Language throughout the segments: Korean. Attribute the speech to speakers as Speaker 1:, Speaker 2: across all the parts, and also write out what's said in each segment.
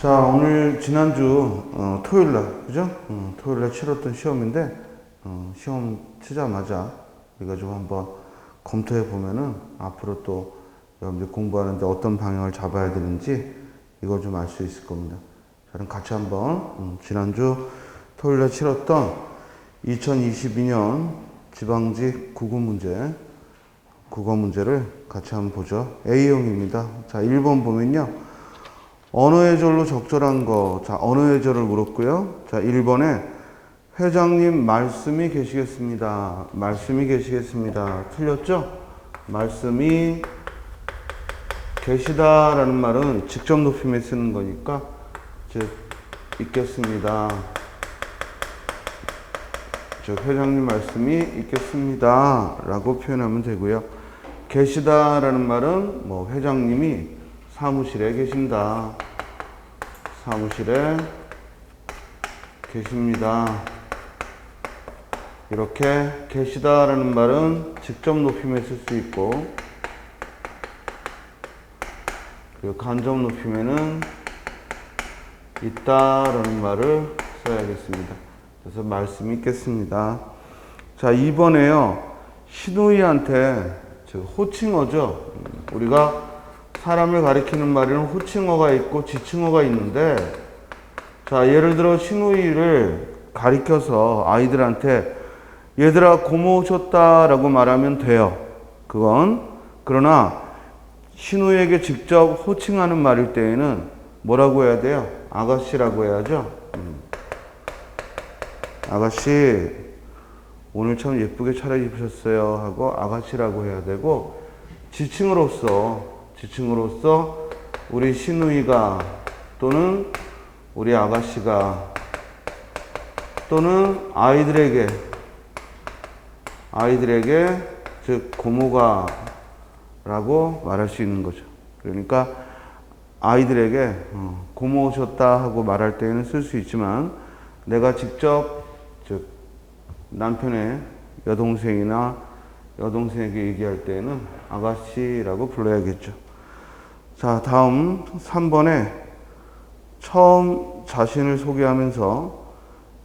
Speaker 1: 자, 오늘 지난주 토요일날 그죠? 토요일날 치렀던 시험인데 시험 치자마자 우리가 좀 한번 검토해 보면은 앞으로 또 여러분들 공부하는데 어떤 방향을 잡아야 되는지 이걸 좀 알 수 있을 겁니다. 자, 그럼 같이 한번 지난주 토요일날 치렀던 2022년 지방직 국어 문제를 같이 한번 보죠. A형입니다. 자, 1번 보면요. 언어의 절로 적절한 거. 자, 언어의 절을 물었고요. 자, 1번에 회장님 말씀이 계시겠습니다. 말씀이 계시겠습니다. 틀렸죠? 말씀이 계시다라는 말은 직접 높임에 쓰는 거니까 즉 있겠습니다. 즉 회장님 말씀이 있겠습니다 라고 표현하면 되고요. 계시다라는 말은 뭐 회장님이 사무실에 계신다. 사무실에 계십니다. 이렇게 계시다라는 말은 직접 높임에 쓸 수 있고, 그리고 간접 높임에는 있다라는 말을 써야겠습니다. 그래서 말씀이 있겠습니다. 자, 2번에요. 시누이한테, 즉 호칭어죠. 우리가 사람을 가리키는 말에는 호칭어가 있고 지칭어가 있는데, 자, 예를 들어 시누이를 가리켜서 아이들한테 얘들아 고모 오셨다 라고 말하면 돼요. 그러나 시누이에게 직접 호칭하는 말일 때에는 뭐라고 해야 돼요? 아가씨라고 해야죠. 아가씨 오늘 참 예쁘게 차려입으셨어요 하고 아가씨라고 해야 되고, 지칭으로서 우리 시누이가 또는 우리 아가씨가 또는 아이들에게 즉 고모가 라고 말할 수 있는 거죠. 그러니까 아이들에게 고모 오셨다 하고 말할 때에는 쓸 수 있지만, 내가 직접 즉 남편의 여동생이나 여동생에게 얘기할 때에는 아가씨라고 불러야겠죠. 자, 다음 3번에 처음 자신을 소개하면서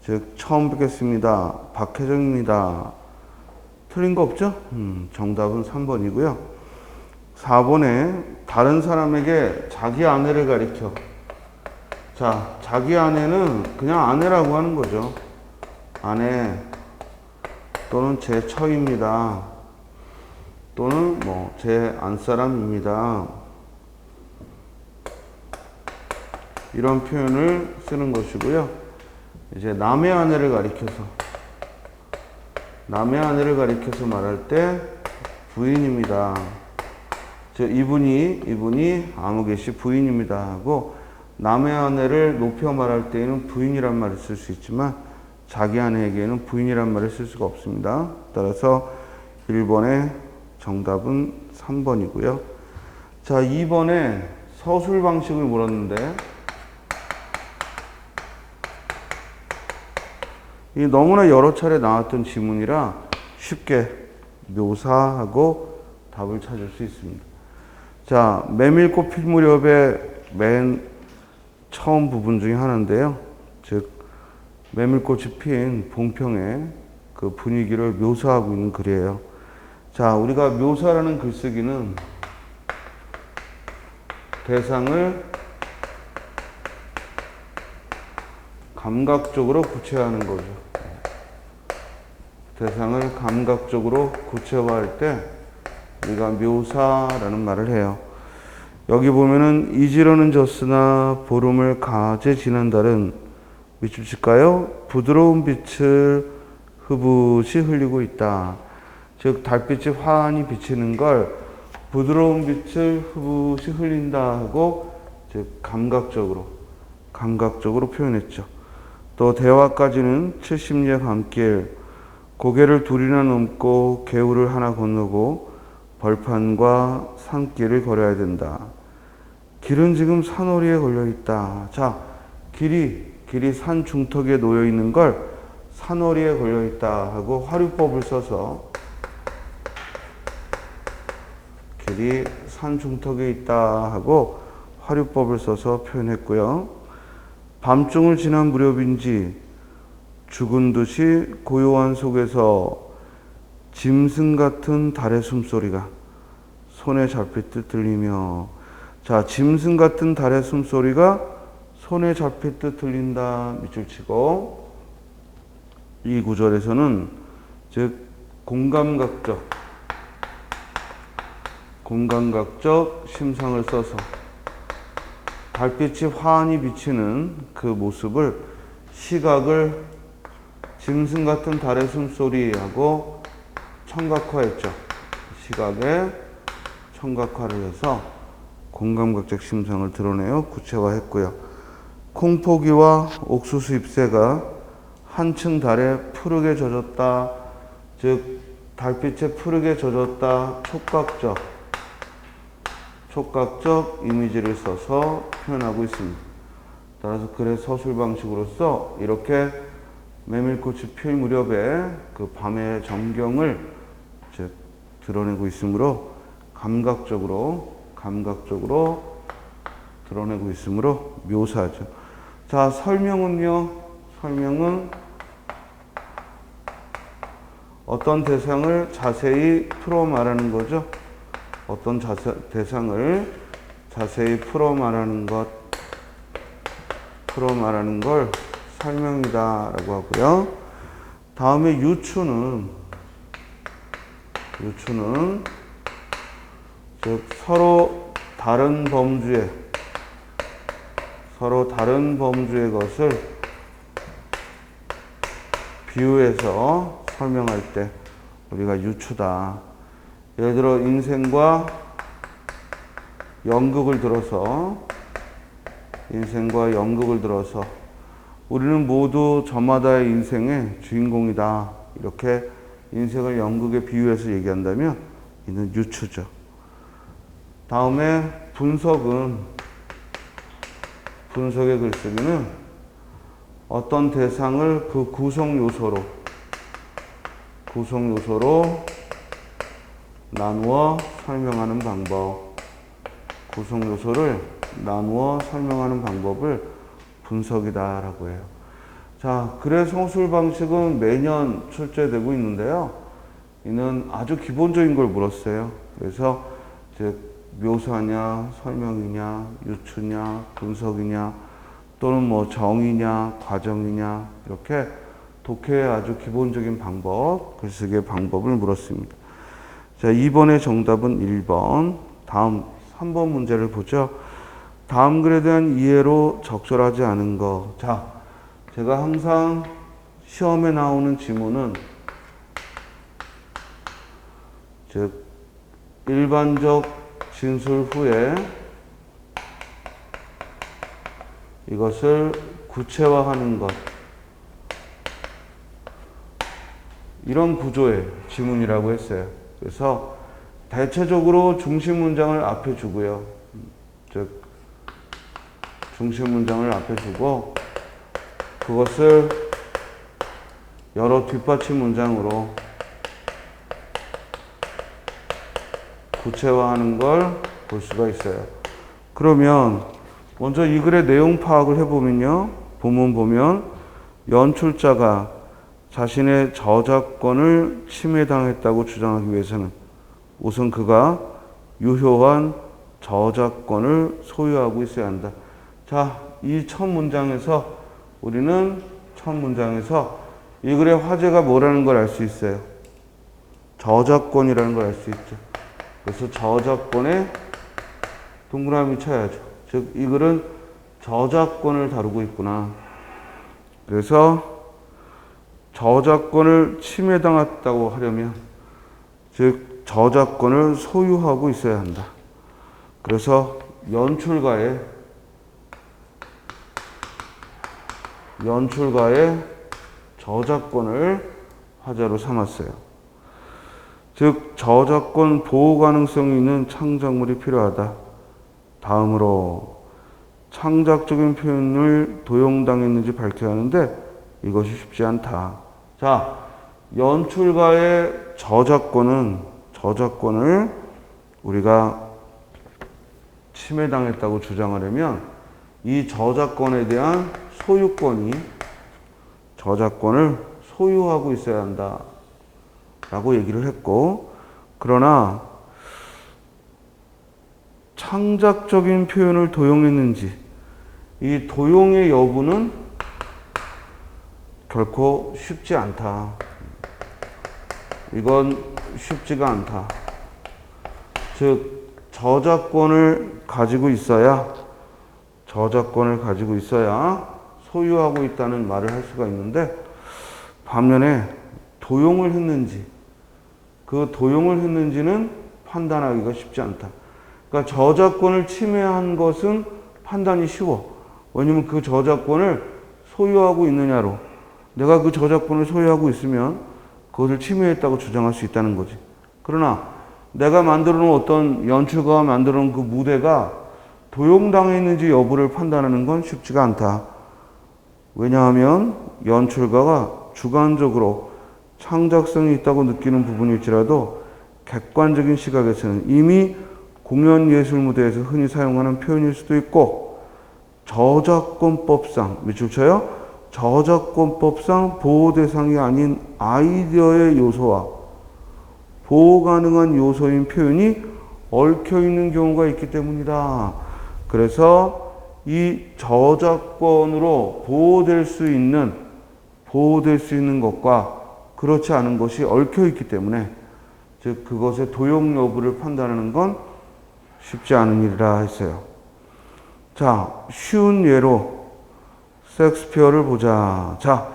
Speaker 1: 즉 처음 뵙겠습니다. 박혜정입니다. 틀린 거 없죠? 정답은 3번이고요. 4번에 다른 사람에게 자기 아내를 가리켜. 자, 자기 아내는 그냥 아내라고 하는 거죠. 아내 또는 제 처입니다. 또는 뭐 제 안사람입니다. 이런 표현을 쓰는 것이고요. 이제 남의 아내를 가리켜서 말할 때 부인입니다. 즉 이분이 아무개씨 부인입니다 하고, 남의 아내를 높여 말할 때에는 부인이란 말을 쓸 수 있지만 자기 아내에게는 부인이란 말을 쓸 수가 없습니다. 따라서 1번의 정답은 3번이고요. 자, 2번에 서술 방식을 물었는데, 이 너무나 여러 차례 나왔던 지문이라 쉽게 묘사하고 답을 찾을 수 있습니다. 자, 메밀꽃 필 무렵의 맨 처음 부분 중에 하나인데요. 즉 메밀꽃이 핀 봉평의 그 분위기를 묘사하고 있는 글이에요. 자, 우리가 묘사라는 글쓰기는 대상을 감각적으로 구체화하는 거죠. 대상을 감각적으로 구체화할 때 우리가 묘사라는 말을 해요. 여기 보면은 이지러는 졌으나 보름을 가제 지난 달은 밑줄 칠까요? 부드러운 빛을 흐붓이 흘리고 있다. 즉 달빛이 환히 비치는 걸 부드러운 빛을 흐붓이 흘린다 하고, 즉 감각적으로 표현했죠. 또 대화까지는 70리 밤길, 고개를 둘이나 넘고 개울을 하나 건너고 벌판과 산길을 걸어야 된다. 길은 지금 산허리에 걸려 있다. 자, 길이 산 중턱에 놓여 있는 걸 산허리에 걸려 있다 하고 화류법을 써서 길이 산 중턱에 있다 하고 화류법을 써서 표현했고요. 밤중을 지난 무렵인지 죽은 듯이 고요한 속에서 짐승 같은 달의 숨소리가 손에 잡힐 듯 들리며, 자, 짐승 같은 달의 숨소리가 손에 잡힐 듯 들린다 밑줄 치고, 이 구절에서는 즉 공감각적 심상을 써서 달빛이 환히 비치는 그 모습을, 시각을 짐승 같은 달의 숨소리하고 청각화했죠. 시각에 청각화를 해서 공감각적 심상을 드러내어 구체화했고요. 콩포기와 옥수수 잎새가 한층 달에 푸르게 젖었다. 즉 달빛에 푸르게 젖었다. 촉각적 이미지를 써서 표현하고 있습니다. 따라서 글의 서술 방식으로서 이렇게 메밀꽃이 필 무렵에 그 밤의 전경을 즉 드러내고 있으므로 감각적으로 드러내고 있으므로 묘사하죠. 자, 설명은요. 설명은 어떤 대상을 자세히 풀어 말하는 거죠. 어떤 대상을 자세히 풀어 말하는 걸 설명이다라고 하고요. 다음에 유추는 즉 서로 다른 범주의 것을 비유해서 설명할 때 우리가 유추다. 예를 들어 인생과 연극을 들어서 우리는 모두 저마다의 인생의 주인공이다. 이렇게 인생을 연극에 비유해서 얘기한다면 이는 유추죠. 다음에 분석의 글쓰기는 어떤 대상을 그 구성 요소로 나누어 설명하는 방법을 분석이다라고 해요. 자, 글의 서술 방식은 매년 출제되고 있는데요. 이는 아주 기본적인 걸 물었어요. 그래서 즉 묘사냐, 설명이냐, 유추냐, 분석이냐, 또는 뭐 정의냐, 과정이냐, 이렇게 독해의 아주 기본적인 방법, 글쓰기의 방법을 물었습니다. 자, 2번의 정답은 1번. 다음 3번 문제를 보죠. 다음 글에 대한 이해로 적절하지 않은 거. 자, 제가 항상 시험에 나오는 지문은 즉 일반적 진술 후에 이것을 구체화하는 것, 이런 구조의 지문이라고 했어요. 그래서 대체적으로 중심 문장을 앞에 주고요. 즉 중심 문장을 앞에 주고 그것을 여러 뒷받침 문장으로 구체화하는 걸 볼 수가 있어요. 그러면 먼저 이 글의 내용 파악을 해보면요. 본문 보면 연출자가 자신의 저작권을 침해당했다고 주장하기 위해서는 우선 그가 유효한 저작권을 소유하고 있어야 한다. 자, 이 첫 문장에서 우리는 이 글의 화제가 뭐라는 걸 알 수 있어요. 저작권이라는 걸 알 수 있죠. 그래서 저작권에 동그라미 쳐야죠. 즉, 이 글은 저작권을 다루고 있구나. 그래서 저작권을 침해당했다고 하려면, 즉, 저작권을 소유하고 있어야 한다. 그래서 연출가의 저작권을 화제로 삼았어요. 즉 저작권 보호 가능성이 있는 창작물이 필요하다. 다음으로 창작적인 표현을 도용당했는지 밝혀야 하는데 이것이 쉽지 않다. 자, 연출가의 저작권을 우리가 침해당했다고 주장하려면 이 저작권에 대한 소유권이 저작권을 소유하고 있어야 한다 라고 얘기를 했고, 그러나 창작적인 표현을 도용했는지, 이 도용의 여부는 결코 쉽지 않다. 이건 쉽지가 않다. 즉 저작권을 가지고 있어야 소유하고 있다는 말을 할 수가 있는데, 반면에 도용을 했는지, 그 도용을 했는지는 판단하기가 쉽지 않다. 그러니까 저작권을 침해한 것은 판단이 쉬워. 왜냐면 그 저작권을 소유하고 있느냐로, 내가 그 저작권을 소유하고 있으면 그것을 침해했다고 주장할 수 있다는 거지. 그러나 내가 만들어 놓은 어떤 연출가가 만들어 놓은 그 무대가 도용당했는지 여부를 판단하는 건 쉽지가 않다. 왜냐하면 연출가가 주관적으로 창작성이 있다고 느끼는 부분일지라도 객관적인 시각에서는 이미 공연 예술 무대에서 흔히 사용하는 표현일 수도 있고, 저작권법상, 밑줄 쳐요? 저작권법상 보호 대상이 아닌 아이디어의 요소와 보호 가능한 요소인 표현이 얽혀 있는 경우가 있기 때문이다. 그래서 이 저작권으로 보호될 수 있는 것과 그렇지 않은 것이 얽혀 있기 때문에, 즉 그것의 도용 여부를 판단하는 건 쉽지 않은 일이라 했어요. 자, 쉬운 예로 셰익스피어를 보자. 자,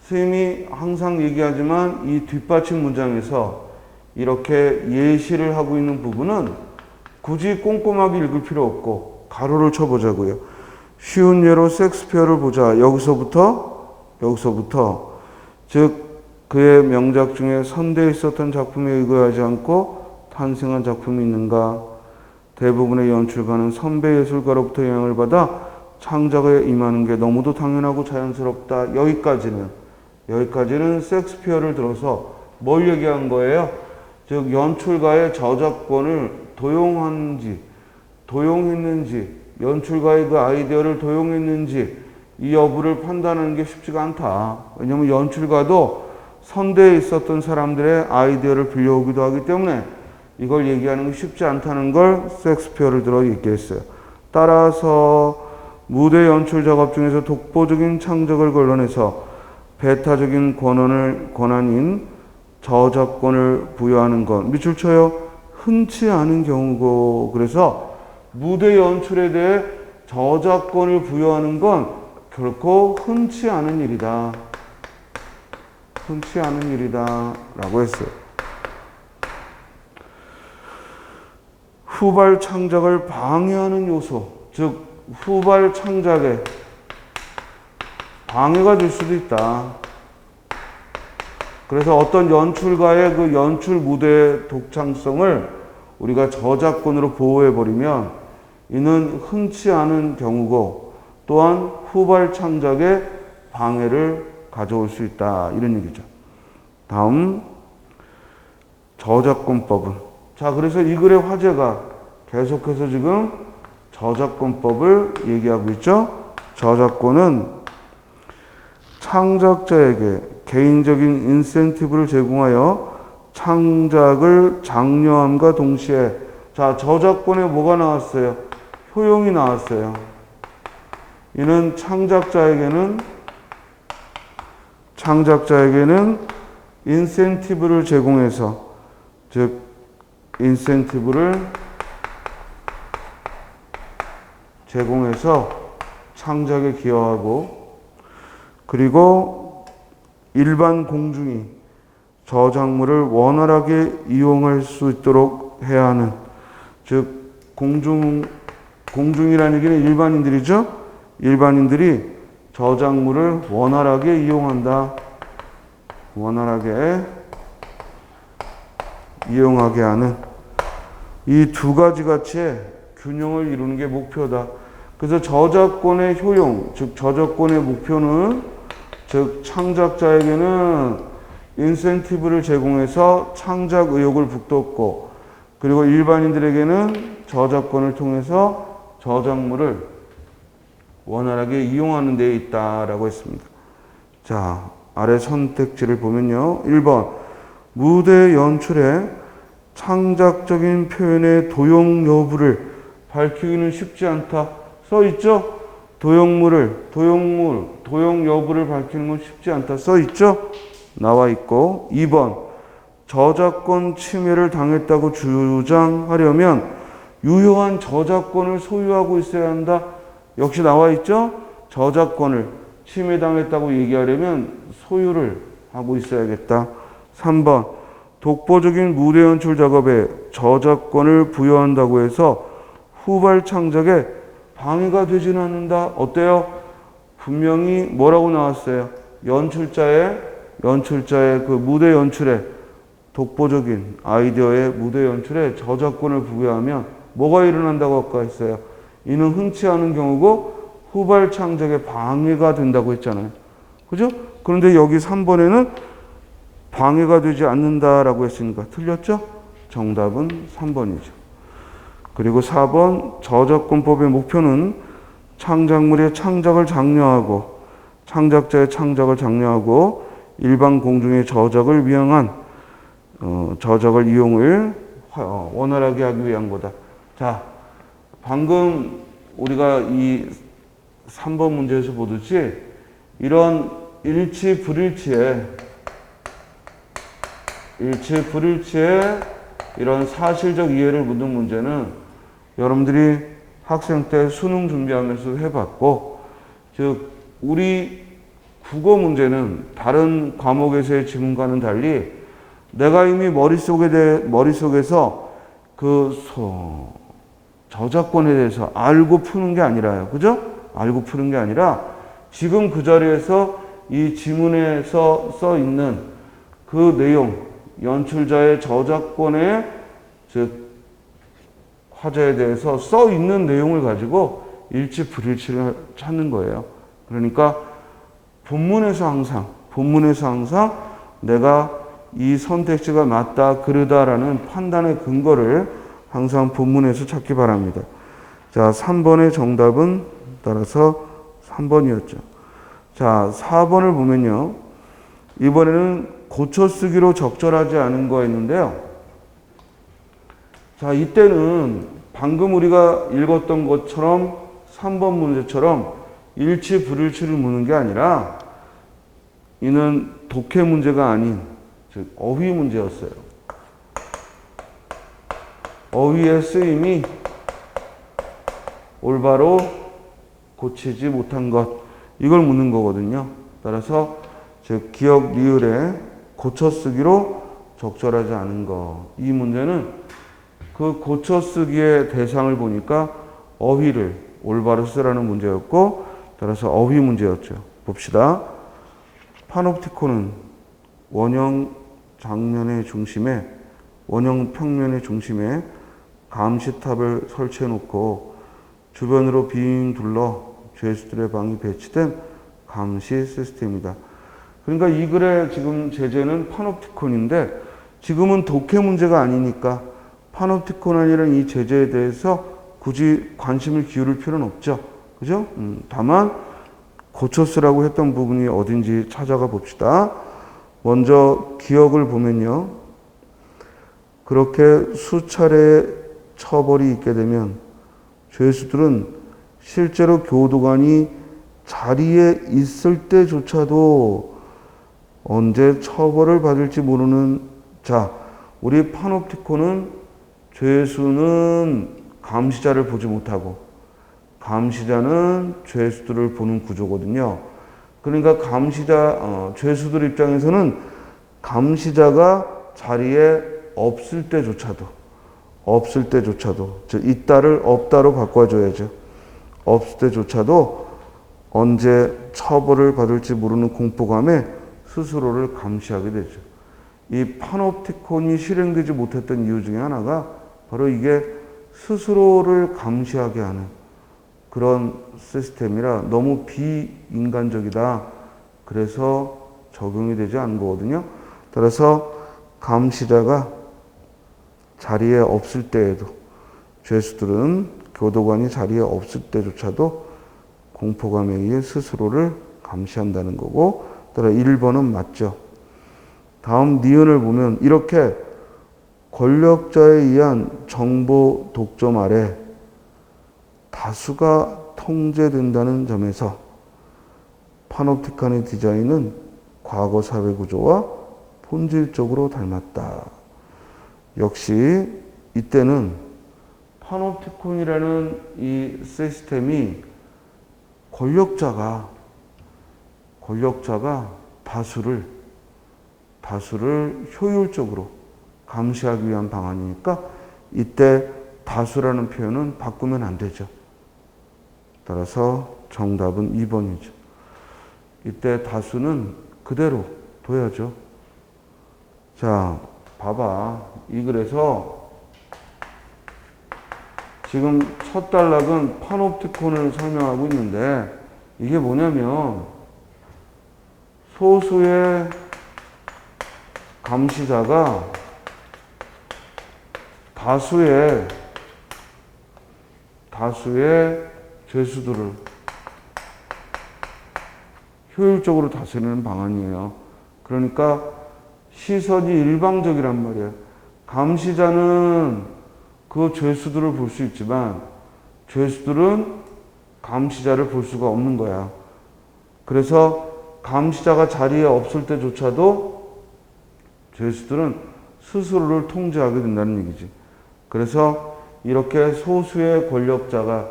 Speaker 1: 선생님이 항상 얘기하지만 이 뒷받침 문장에서 이렇게 예시를 하고 있는 부분은 굳이 꼼꼼하게 읽을 필요 없고 가로를 쳐보자고요. 쉬운 예로 셰익스피어를 보자. 여기서부터 즉 그의 명작 중에 선대에 있었던 작품에 의거하지 않고 탄생한 작품이 있는가? 대부분의 연출가는 선배 예술가로부터 영향을 받아 창작에 임하는 게 너무도 당연하고 자연스럽다. 여기까지는 셰익스피어를 들어서 뭘 얘기한 거예요? 즉 연출가의 저작권을 도용했는지, 연출가의 그 아이디어를 도용했는지 이 여부를 판단하는 게 쉽지가 않다. 왜냐하면 연출가도 선대에 있었던 사람들의 아이디어를 빌려오기도 하기 때문에 이걸 얘기하는 게 쉽지 않다는 걸 셰익스피어를 들어 얘기했어요. 따라서 무대 연출 작업 중에서 독보적인 창작을 걸러내서 배타적인 권한인 저작권을 부여하는 건, 밑줄 쳐요? 흔치 않은 경우고, 그래서 무대 연출에 대해 저작권을 부여하는 건 결코 흔치 않은 일이다. 라고 했어요. 후발 창작을 방해하는 요소, 즉 후발 창작에 방해가 될 수도 있다. 그래서 어떤 연출가의 그 연출 무대의 독창성을 우리가 저작권으로 보호해버리면 이는 흔치 않은 경우고, 또한 후발 창작에 방해를 가져올 수 있다. 이런 얘기죠. 다음, 저작권법은. 자, 그래서 이 글의 화제가 계속해서 지금 저작권법을 얘기하고 있죠. 저작권은 창작자에게 개인적인 인센티브를 제공하여 창작을 장려함과 동시에, 자, 저작권에 뭐가 나왔어요? 효용이 나왔어요. 이는 창작자에게는 인센티브를 제공해서, 즉 인센티브를 제공해서 창작에 기여하고, 그리고 일반 공중이 저작물을 원활하게 이용할 수 있도록 해야 하는, 즉 공중이라는 얘기는 일반인들이죠. 일반인들이 저작물을 원활하게 이용한다. 원활하게 이용하게 하는 이 두 가지 가치의 균형을 이루는 게 목표다. 그래서 저작권의 효용, 즉 저작권의 목표는, 즉 창작자에게는 인센티브를 제공해서 창작 의욕을 북돋고, 그리고 일반인들에게는 저작권을 통해서 저작물을 원활하게 이용하는 데 있다라고 했습니다. 자, 아래 선택지를 보면요. 1번 무대 연출의 창작적인 표현의 도용 여부를 밝히기는 쉽지 않다. 써 있죠? 도용 여부를 밝히는 건 쉽지 않다. 써 있죠? 나와 있고. 2번 저작권 침해를 당했다고 주장하려면 유효한 저작권을 소유하고 있어야 한다. 역시 나와 있죠? 저작권을 침해당했다고 얘기하려면 소유를 하고 있어야겠다. 3번 독보적인 무대 연출 작업에 저작권을 부여한다고 해서 후발 창작에 방해가 되지는 않는다. 어때요? 분명히 뭐라고 나왔어요? 연출자의 그 무대 연출에 독보적인 아이디어의 무대 연출에 저작권을 부여하면 뭐가 일어난다고 아까 했어요? 이는 흔치 않은 경우고 후발 창작에 방해가 된다고 했잖아요. 그죠? 그런데 여기 3번에는 방해가 되지 않는다라고 했으니까 틀렸죠? 정답은 3번이죠. 그리고 4번 저작권법의 목표는 창작물의 창작을 장려하고 창작자의 창작을 장려하고 일반 공중의 저작을 위한 저작을 이용을 원활하게 하기 위한 거다. 자, 방금 우리가 이 3번 문제에서 보듯이 이런 일치 불일치에 이런 사실적 이해를 묻는 문제는 여러분들이 학생 때 수능 준비하면서 해봤고, 즉 우리 국어 문제는 다른 과목에서의 지문과는 달리 내가 이미 머릿속에서 저작권에 대해서 알고 푸는 게 아니라요. 그죠? 알고 푸는 게 아니라 지금 그 자리에서 이 지문에서 써 있는 그 내용, 연출자의 저작권의 즉 화제에 대해서 써 있는 내용을 가지고 일치 불일치를 찾는 거예요. 그러니까 본문에서 항상 내가 이 선택지가 맞다, 그르다라는 판단의 근거를 항상 본문에서 찾기 바랍니다. 자, 3번의 정답은 따라서 3번이었죠. 자, 4번을 보면요. 이번에는 고쳐쓰기로 적절하지 않은 거였는데요. 자, 이때는 방금 우리가 읽었던 것처럼 3번 문제처럼 일치 불일치를 묻는 게 아니라 이는 독해 문제가 아닌 즉 어휘 문제였어요. 어휘의 쓰임이 올바로 고치지 못한 것, 이걸 묻는 거거든요. 따라서 즉 기억 리을에 고쳐쓰기로 적절하지 않은 것, 이 문제는 그 고쳐쓰기의 대상을 보니까 어휘를 올바로 쓰라는 문제였고, 따라서 어휘 문제였죠. 봅시다. 파놉티콘은 원형 평면의 중심에 감시탑을 설치해 놓고 주변으로 빙 둘러 죄수들의 방이 배치된 감시 시스템이다. 그러니까 이 글의 지금 제재는 파놉티콘인데 지금은 독해 문제가 아니니까 파놉티콘이라는 이 제재에 대해서 굳이 관심을 기울일 필요는 없죠. 그죠? 다만 고쳐쓰라고 했던 부분이 어딘지 찾아가 봅시다. 먼저 기억을 보면요. 그렇게 수차례 처벌이 있게 되면 죄수들은 실제로 교도관이 자리에 있을 때조차도 언제 처벌을 받을지 모르는, 자, 우리 파놉티콘은 죄수는 감시자를 보지 못하고 감시자는 죄수들을 보는 구조거든요. 그러니까 죄수들 입장에서는 감시자가 자리에 없을 때조차도, 즉 있다를 없다로 바꿔줘야죠. 없을 때조차도 언제 처벌을 받을지 모르는 공포감에 스스로를 감시하게 되죠. 이 파놉티콘이 실행되지 못했던 이유 중에 하나가 바로 이게 스스로를 감시하게 하는 그런 시스템이라 너무 비인간적이다. 그래서 적용이 되지 않은 거거든요. 따라서 감시자가 자리에 없을 때에도, 죄수들은 교도관이 자리에 없을 때조차도 공포감에 의해 스스로를 감시한다는 거고, 따라 1번은 맞죠. 다음 니은을 보면 이렇게 권력자에 의한 정보 독점 아래 다수가 통제된다는 점에서 파놉티콘의 디자인은 과거 사회 구조와 본질적으로 닮았다. 역시 이때는 파놉티콘이라는 이 시스템이 권력자가 다수를 효율적으로 감시하기 위한 방안이니까 이때 다수라는 표현은 바꾸면 안 되죠. 따라서 정답은 2번이죠. 이때 다수는 그대로 둬야죠. 자, 봐봐. 이 글에서 지금 첫 단락은 파놉티콘을 설명하고 있는데 이게 뭐냐면 소수의 감시자가 다수의 죄수들을 효율적으로 다스리는 방안이에요. 그러니까 시선이 일방적이란 말이에요. 감시자는 그 죄수들을 볼 수 있지만 죄수들은 감시자를 볼 수가 없는 거야. 그래서 감시자가 자리에 없을 때조차도 죄수들은 스스로를 통제하게 된다는 얘기지. 그래서 이렇게 소수의 권력자가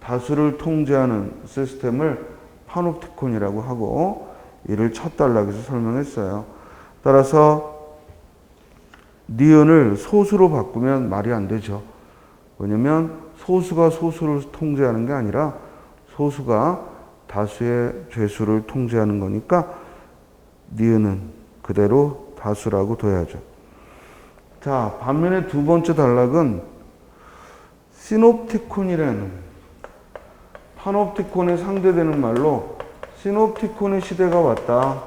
Speaker 1: 다수를 통제하는 시스템을 파놉티콘이라고 하고 이를 첫 단락에서 설명했어요. 따라서 니은을 소수로 바꾸면 말이 안 되죠. 왜냐면 소수가 소수를 통제하는 게 아니라 소수가 다수의 죄수를 통제하는 거니까 니은은 그대로 다수라고 둬야죠. 자, 반면에 두 번째 단락은 시놉티콘이라는 파놉티콘에 상대되는 말로 시놉티콘의 시대가 왔다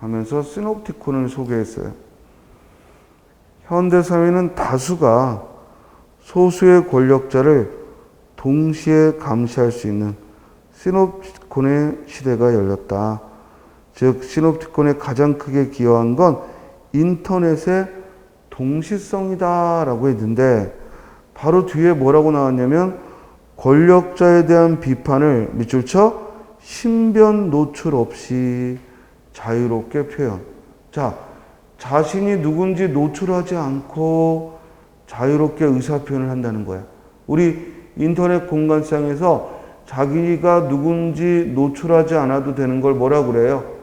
Speaker 1: 하면서 시놉티콘을 소개했어요. 현대사회는 다수가 소수의 권력자를 동시에 감시할 수 있는 시놉티콘의 시대가 열렸다. 즉 시놉티콘에 가장 크게 기여한 건 인터넷의 동시성이다라고 했는데 바로 뒤에 뭐라고 나왔냐면 권력자에 대한 비판을 밑줄 쳐 신변 노출 없이 자유롭게 표현. 자, 자신이 누군지 노출하지 않고 자유롭게 의사표현을 한다는 거야. 우리 인터넷 공간상에서 자기가 누군지 노출하지 않아도 되는 걸 뭐라고 그래요?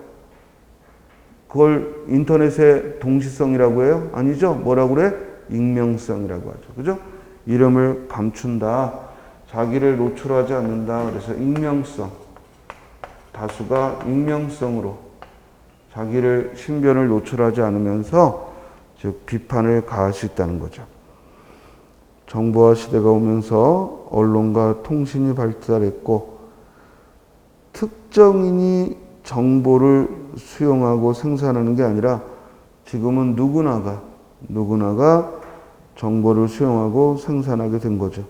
Speaker 1: 그걸 인터넷의 동시성이라고 해요? 아니죠? 뭐라고 그래? 익명성이라고 하죠. 그죠? 이름을 감춘다. 자기를 노출하지 않는다. 그래서 익명성. 다수가 익명성으로 자기를 신변을 노출하지 않으면서 즉 비판을 가할 수 있다는 거죠. 정보화 시대가 오면서 언론과 통신이 발달했고 특정인이 정보를 수용하고 생산하는 게 아니라 지금은 누구나가 정보를 수용하고 생산하게 된 거죠.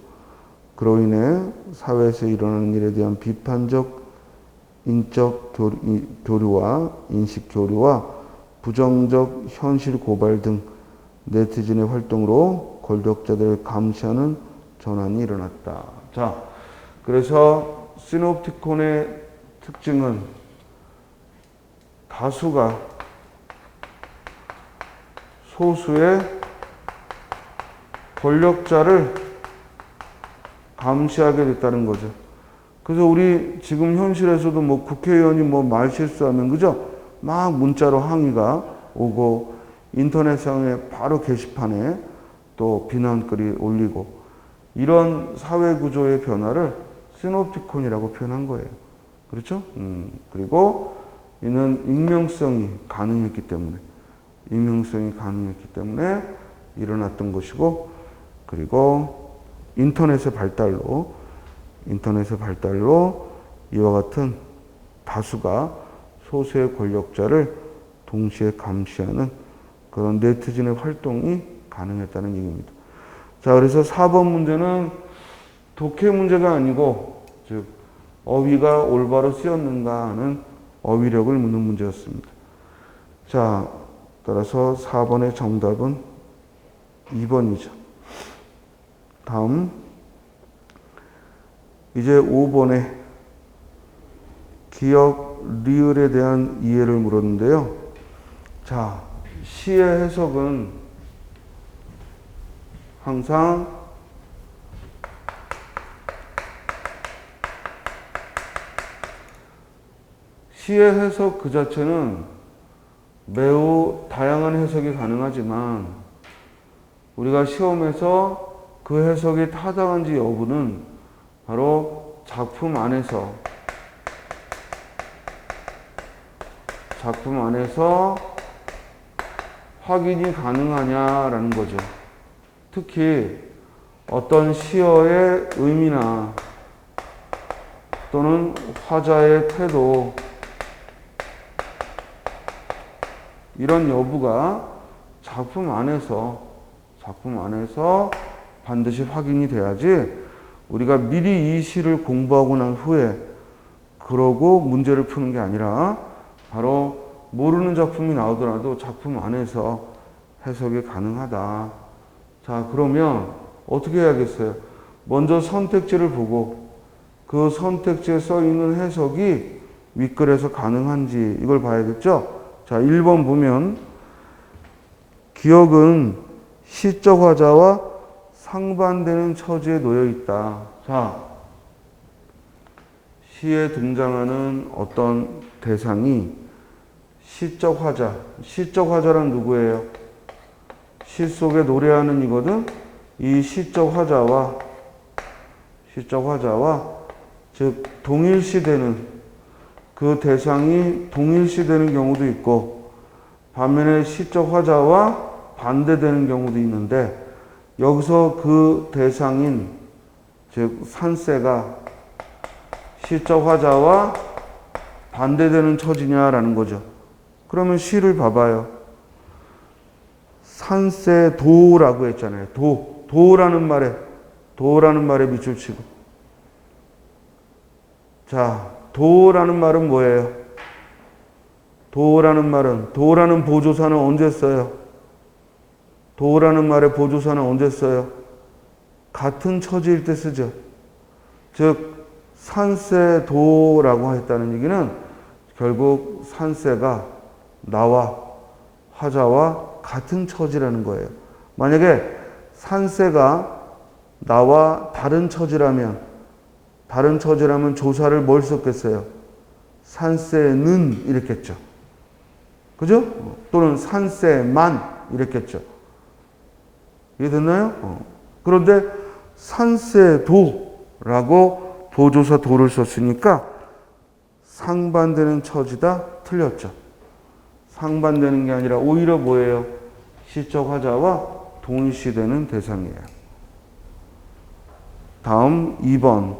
Speaker 1: 그로 인해 사회에서 일어나는 일에 대한 비판적 인적 교류와 인식 교류와 부정적 현실 고발 등 네티즌의 활동으로 권력자들을 감시하는 전환이 일어났다. 자, 그래서 시놉티콘의 특징은 다수가 소수의 권력자를 감시하게 됐다는 거죠. 그래서 우리 지금 현실에서도 뭐 국회의원이 뭐 말 실수하면 그죠? 막 문자로 항의가 오고 인터넷상에 바로 게시판에 또 비난글이 올리고 이런 사회 구조의 변화를 시놉티콘이라고 표현한 거예요. 그렇죠? 그리고 이는 익명성이 가능했기 때문에 일어났던 것이고 그리고 인터넷의 발달로 이와 같은 다수가 소수의 권력자를 동시에 감시하는 그런 네티즌의 활동이 가능했다는 얘기입니다. 자, 그래서 4번 문제는 독해 문제가 아니고 즉 어휘가 올바로 쓰였는가 하는 어휘력을 묻는 문제였습니다. 자, 따라서 4번의 정답은 2번이죠. 다음 이제 5번에 기역, 리을에 대한 이해를 물었는데요. 자, 시의 해석은 항상 시의 해석 그 자체는 매우 다양한 해석이 가능하지만 우리가 시험에서 그 해석이 타당한지 여부는 바로 작품 안에서 확인이 가능하냐라는 거죠. 특히 어떤 시어의 의미나 또는 화자의 태도 이런 여부가 작품 안에서 반드시 확인이 돼야지 우리가 미리 이 시를 공부하고 난 후에 그러고 문제를 푸는 게 아니라 바로 모르는 작품이 나오더라도 작품 안에서 해석이 가능하다. 자, 그러면 어떻게 해야겠어요? 먼저 선택지를 보고 그 선택지에 써 있는 해석이 윗글에서 가능한지 이걸 봐야겠죠? 자, 1번 보면 기역은 시적 화자와 상반되는 처지에 놓여 있다. 자, 시에 등장하는 어떤 대상이 시적 화자. 시적 화자란 누구예요? 시 속에 노래하는 이거든? 이 시적 화자와 즉 동일시되는 그 대상이 동일시되는 경우도 있고 반면에 시적 화자와 반대되는 경우도 있는데 여기서 그 대상인 즉 산세가 시적 화자와 반대되는 처지냐라는 거죠. 그러면 시를 봐봐요. 산세도라고 했잖아요. 도라는 말에 밑줄 치고. 자, 도라는 말은 뭐예요? 도라는 보조사는 언제 써요? 도라는 말의 보조사는 언제 써요? 같은 처지일 때 쓰죠. 즉 산세도라고 했다는 얘기는 결국 산세가 나와 화자와 같은 처지라는 거예요. 만약에 산세가 나와 다른 처지라면 조사를 뭘 썼겠어요? 산세는 이랬겠죠. 그죠? 또는 산세만 이랬겠죠. 이해됐나요? 그런데 산세도라고 보조사 도를 썼으니까 상반되는 처지다 틀렸죠. 상반되는 게 아니라 오히려 뭐예요? 시적 화자와 동일시되는 대상이에요. 다음 2번.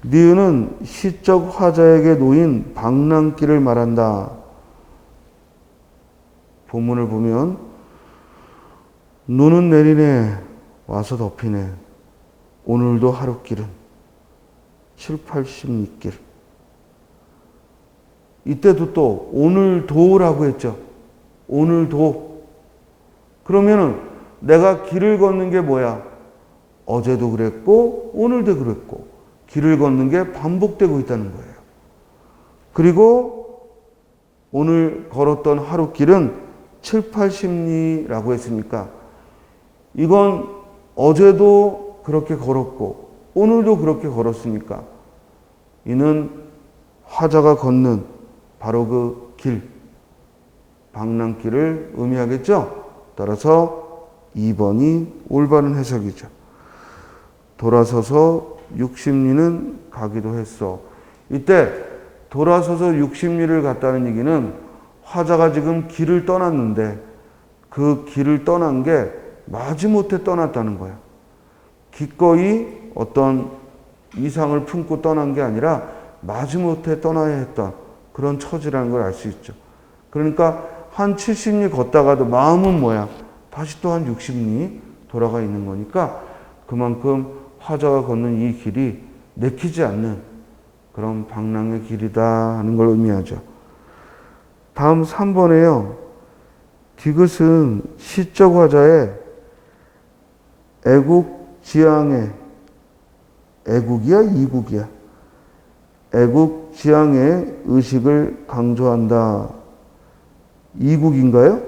Speaker 1: 니은은 시적 화자에게 놓인 방랑기를 말한다. 본문을 보면 눈은 내리네 와서 덮이네 오늘도 하룻길은 7, 80리길. 이때도 또 오늘도라고 했죠. 오늘도. 그러면은 내가 길을 걷는 게 뭐야? 어제도 그랬고 오늘도 그랬고 길을 걷는 게 반복되고 있다는 거예요. 그리고 오늘 걸었던 하룻길은 7, 80리라고 했으니까 이건 어제도 그렇게 걸었고 오늘도 그렇게 걸었으니까 이는 화자가 걷는 바로 그 길, 방랑길을 의미하겠죠. 따라서 2번이 올바른 해석이죠. 돌아서서 60리는 가기도 했어. 이때 돌아서서 60리를 갔다는 얘기는 화자가 지금 길을 떠났는데 그 길을 떠난 게 마지못해 떠났다는 거야. 기꺼이 어떤 이상을 품고 떠난 게 아니라 마지못해 떠나야 했던 그런 처지라는 걸 알 수 있죠. 그러니까 한 70리 걷다가도 마음은 뭐야? 다시 또 한 60리 돌아가 있는 거니까 그만큼 화자가 걷는 이 길이 내키지 않는 그런 방랑의 길이다 하는 걸 의미하죠. 다음 3번에요. 디귿은 시적 화자의 애국지향의, 애국이야 이국이야? 애국지향의 의식을 강조한다. 이국인가요?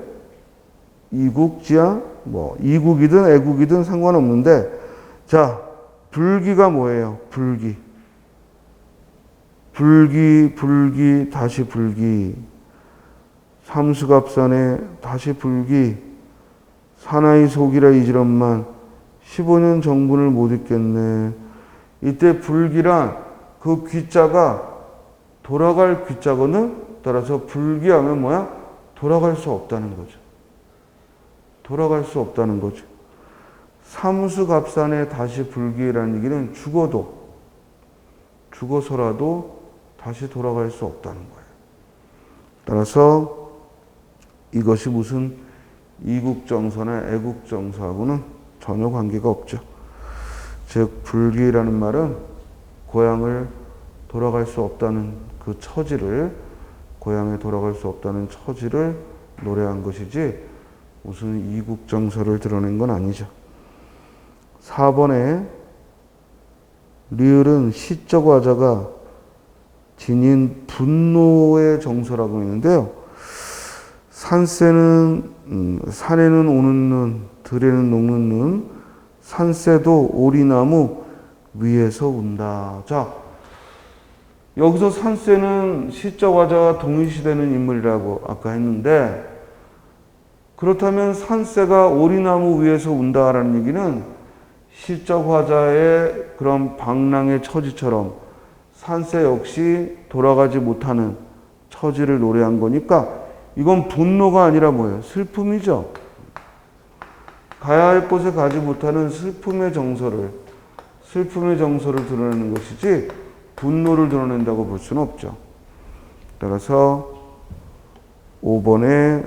Speaker 1: 이국지향? 뭐 이국이든 애국이든 상관없는데, 자, 불기가 뭐예요? 불기. 불기, 다시 불기. 삼수갑산에 다시 불기. 사나이 속이라 이지런만 15년 정분을 못 잊겠네. 이때 불기란 그 귀자가 돌아갈 귀자거든. 따라서 불기하면 뭐야? 돌아갈 수 없다는 거죠. 돌아갈 수 없다는 거죠. 삼수갑산에 다시 불기라는 얘기는 죽어서라도 다시 돌아갈 수 없다는 거예요. 따라서 이것이 무슨 이국정서나 애국정서하고는 전혀 관계가 없죠. 즉 불기라는 말은 고향을 돌아갈 수 없다는 그 처지를, 고향에 돌아갈 수 없다는 처지를 노래한 것이지 무슨 이국정서를 드러낸 건 아니죠. 4번에 리을은 시적 화자가 지닌 분노의 정서라고 했는데요. 산새는 산에는 오는 눈, 들에는 녹는 눈, 산새도 오리나무 위에서 운다. 자, 여기서 산새는 시적 화자와 동일시되는 인물이라고 아까 했는데, 그렇다면 산새가 오리나무 위에서 운다라는 얘기는 시적 화자의 그런 방랑의 처지처럼 산새 역시 돌아가지 못하는 처지를 노래한 거니까 이건 분노가 아니라 뭐예요? 슬픔이죠. 가야 할 곳에 가지 못하는 슬픔의 정서를 드러내는 것이지 분노를 드러낸다고 볼 수는 없죠. 따라서 5번에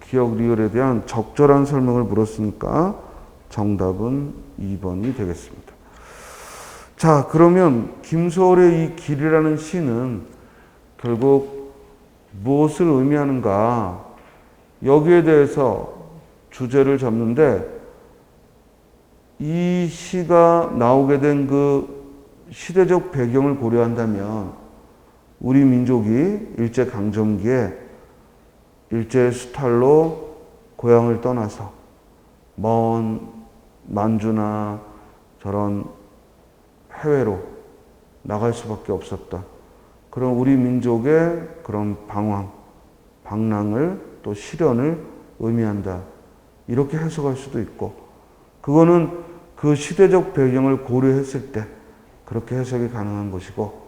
Speaker 1: 기억 리을에 대한 적절한 설명을 물었으니까 정답은 2번이 되겠습니다. 자, 그러면 김소월의 이 길이라는 시는 결국 무엇을 의미하는가? 여기에 대해서 주제를 잡는데, 이 시가 나오게 된 그 시대적 배경을 고려한다면 우리 민족이 일제강점기에 일제의 수탈로 고향을 떠나서 먼 만주나 저런 해외로 나갈 수밖에 없었다. 그런 우리 민족의 그런 방황, 방랑을 또 시련을 의미한다. 이렇게 해석할 수도 있고, 그거는 그 시대적 배경을 고려했을 때 그렇게 해석이 가능한 것이고,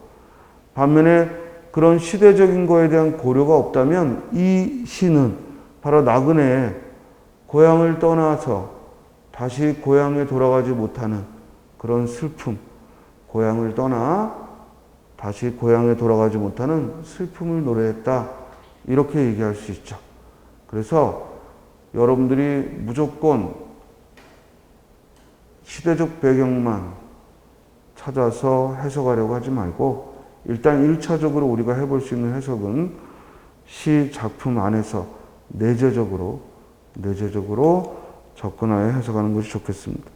Speaker 1: 반면에 그런 시대적인 거에 대한 고려가 없다면 이 시는 바로 나그네 고향을 떠나서 다시 고향에 돌아가지 못하는 그런 슬픔, 고향을 떠나 다시 고향에 돌아가지 못하는 슬픔을 노래했다. 이렇게 얘기할 수 있죠. 그래서 여러분들이 무조건 시대적 배경만 찾아서 해석하려고 하지 말고, 일단 1차적으로 우리가 해볼 수 있는 해석은 시 작품 안에서 내재적으로 접근하여 해석하는 것이 좋겠습니다.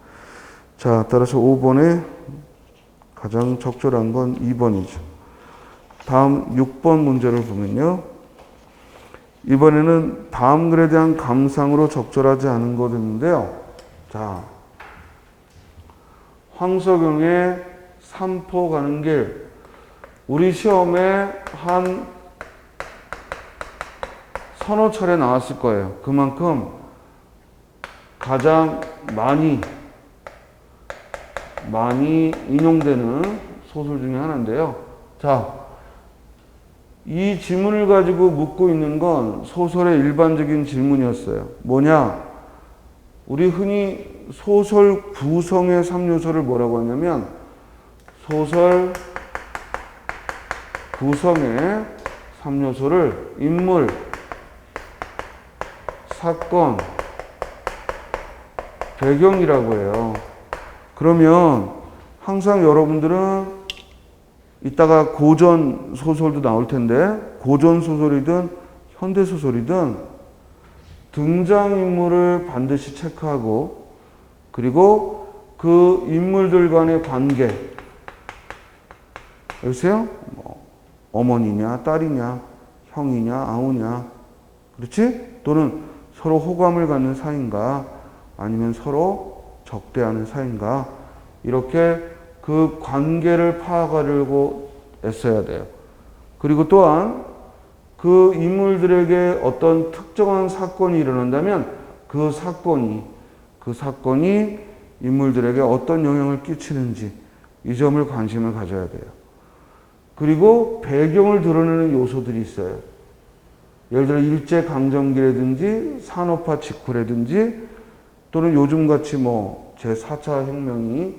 Speaker 1: 자, 따라서 5번에 가장 적절한 건 2번이죠. 다음 6번 문제를 보면요. 이번에는 다음 글에 대한 감상으로 적절하지 않은 것인데요. 자, 황석영의 삼포 가는 길. 우리 시험에 한 서너 차례 나왔을 거예요. 그만큼 가장 많이 인용되는 소설 중에 하나인데요. 자, 이 질문을 가지고 묻고 있는 건 소설의 일반적인 질문이었어요. 뭐냐? 우리 흔히 소설 구성의 3요소를 뭐라고 하냐면, 소설 구성의 3요소를 인물, 사건, 배경이라고 해요. 그러면 항상 여러분들은 이따가 고전 소설도 나올 텐데 고전 소설이든 현대 소설이든 등장인물을 반드시 체크하고 그리고 그 인물들 간의 관계 여보세요? 뭐 어머니냐 딸이냐 형이냐 아우냐 그렇지? 또는 서로 호감을 갖는 사이인가 아니면 서로 적대하는 사이인가 이렇게 그 관계를 파악하려고 애써야 돼요. 그리고 또한 그 인물들에게 어떤 특정한 사건이 일어난다면 그 사건이 인물들에게 어떤 영향을 끼치는지 이 점을 관심을 가져야 돼요. 그리고 배경을 드러내는 요소들이 있어요. 예를 들어 일제강점기라든지 산업화 직후라든지 또는 요즘같이 뭐 제4차 혁명이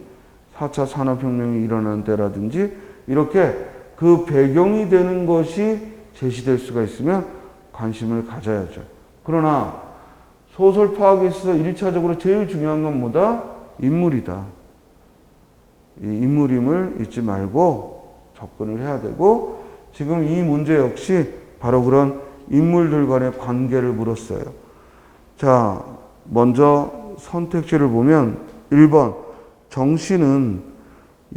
Speaker 1: 4차 산업혁명이 일어난 때라든지 이렇게 그 배경이 되는 것이 제시될 수가 있으면 관심을 가져야죠. 그러나 소설 파악에 있어서 1차적으로 제일 중요한 건 뭐다? 인물이다. 이 인물임을 잊지 말고 접근을 해야 되고 지금 이 문제 역시 바로 그런 인물들 간의 관계를 물었어요. 자, 먼저 선택지를 보면 1번 정씨는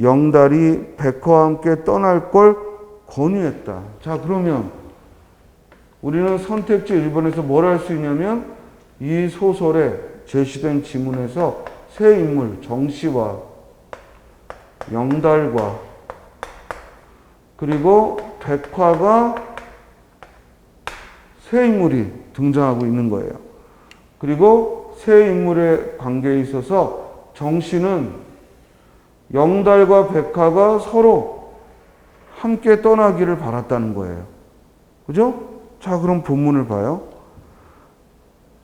Speaker 1: 영달이 백화와 함께 떠날 걸 권유했다. 자, 그러면 우리는 선택지 1번에서 뭘 할 수 있냐면 이 소설에 제시된 지문에서 세 인물 정씨와 영달과 그리고 백화가 세 인물이 등장하고 있는 거예요. 그리고 세 인물의 관계에 있어서 정씨는 영달과 백화가 서로 함께 떠나기를 바랐다는 거예요. 그죠? 자, 그럼 본문을 봐요.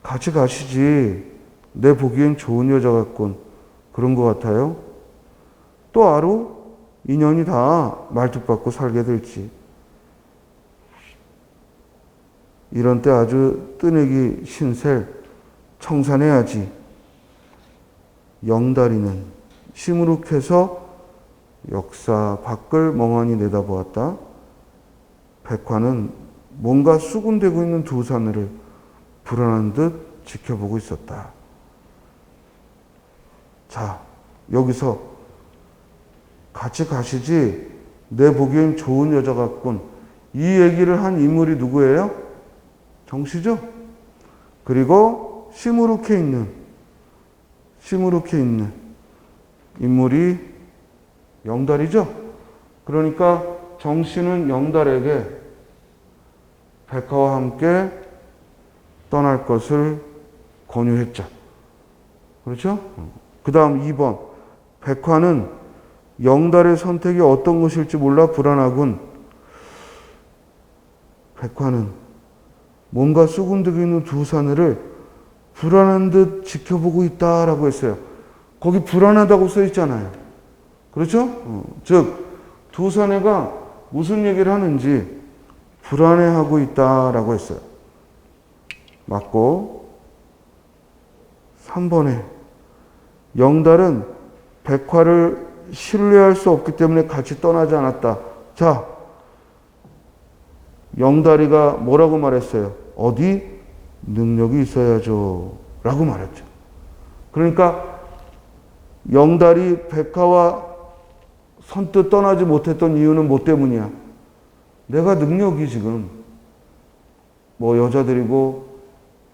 Speaker 1: 같이 가시지. 내 보기엔 좋은 여자 같군. 그런 것 같아요. 또 아루? 인연이 다 말뚝박고 살게 될지. 이런 때 아주 뜨내기 신셀 청산해야지. 영달이는 시무룩해서 역사 밖을 멍하니 내다보았다. 백화는 뭔가 수군대고 있는 두 사내를 불안한 듯 지켜보고 있었다. 자, 여기서 같이 가시지. 내 보기엔 좋은 여자 같군. 이 얘기를 한 인물이 누구예요? 정씨죠? 그리고 시무룩해 있는 인물이 영달이죠? 그러니까 정씨는 영달에게 백화와 함께 떠날 것을 권유했죠. 그렇죠? 그 다음 2번. 백화는 영달의 선택이 어떤 것일지 몰라 불안하군. 백화는 뭔가 쑥은득이 있는 두 사내를 불안한 듯 지켜보고 있다라고 했어요. 거기 불안하다고 써 있잖아요. 그렇죠? 즉, 두 사내가 무슨 얘기를 하는지 불안해하고 있다라고 했어요. 맞고 3번에 영달은 백화를 신뢰할 수 없기 때문에 같이 떠나지 않았다. 자, 영달이가 뭐라고 말했어요? 어디 능력이 있어야죠 라고 말했죠. 그러니까 영달이 백화와 선뜻 떠나지 못했던 이유는 뭐 때문이야? 내가 능력이 지금 뭐 여자들이고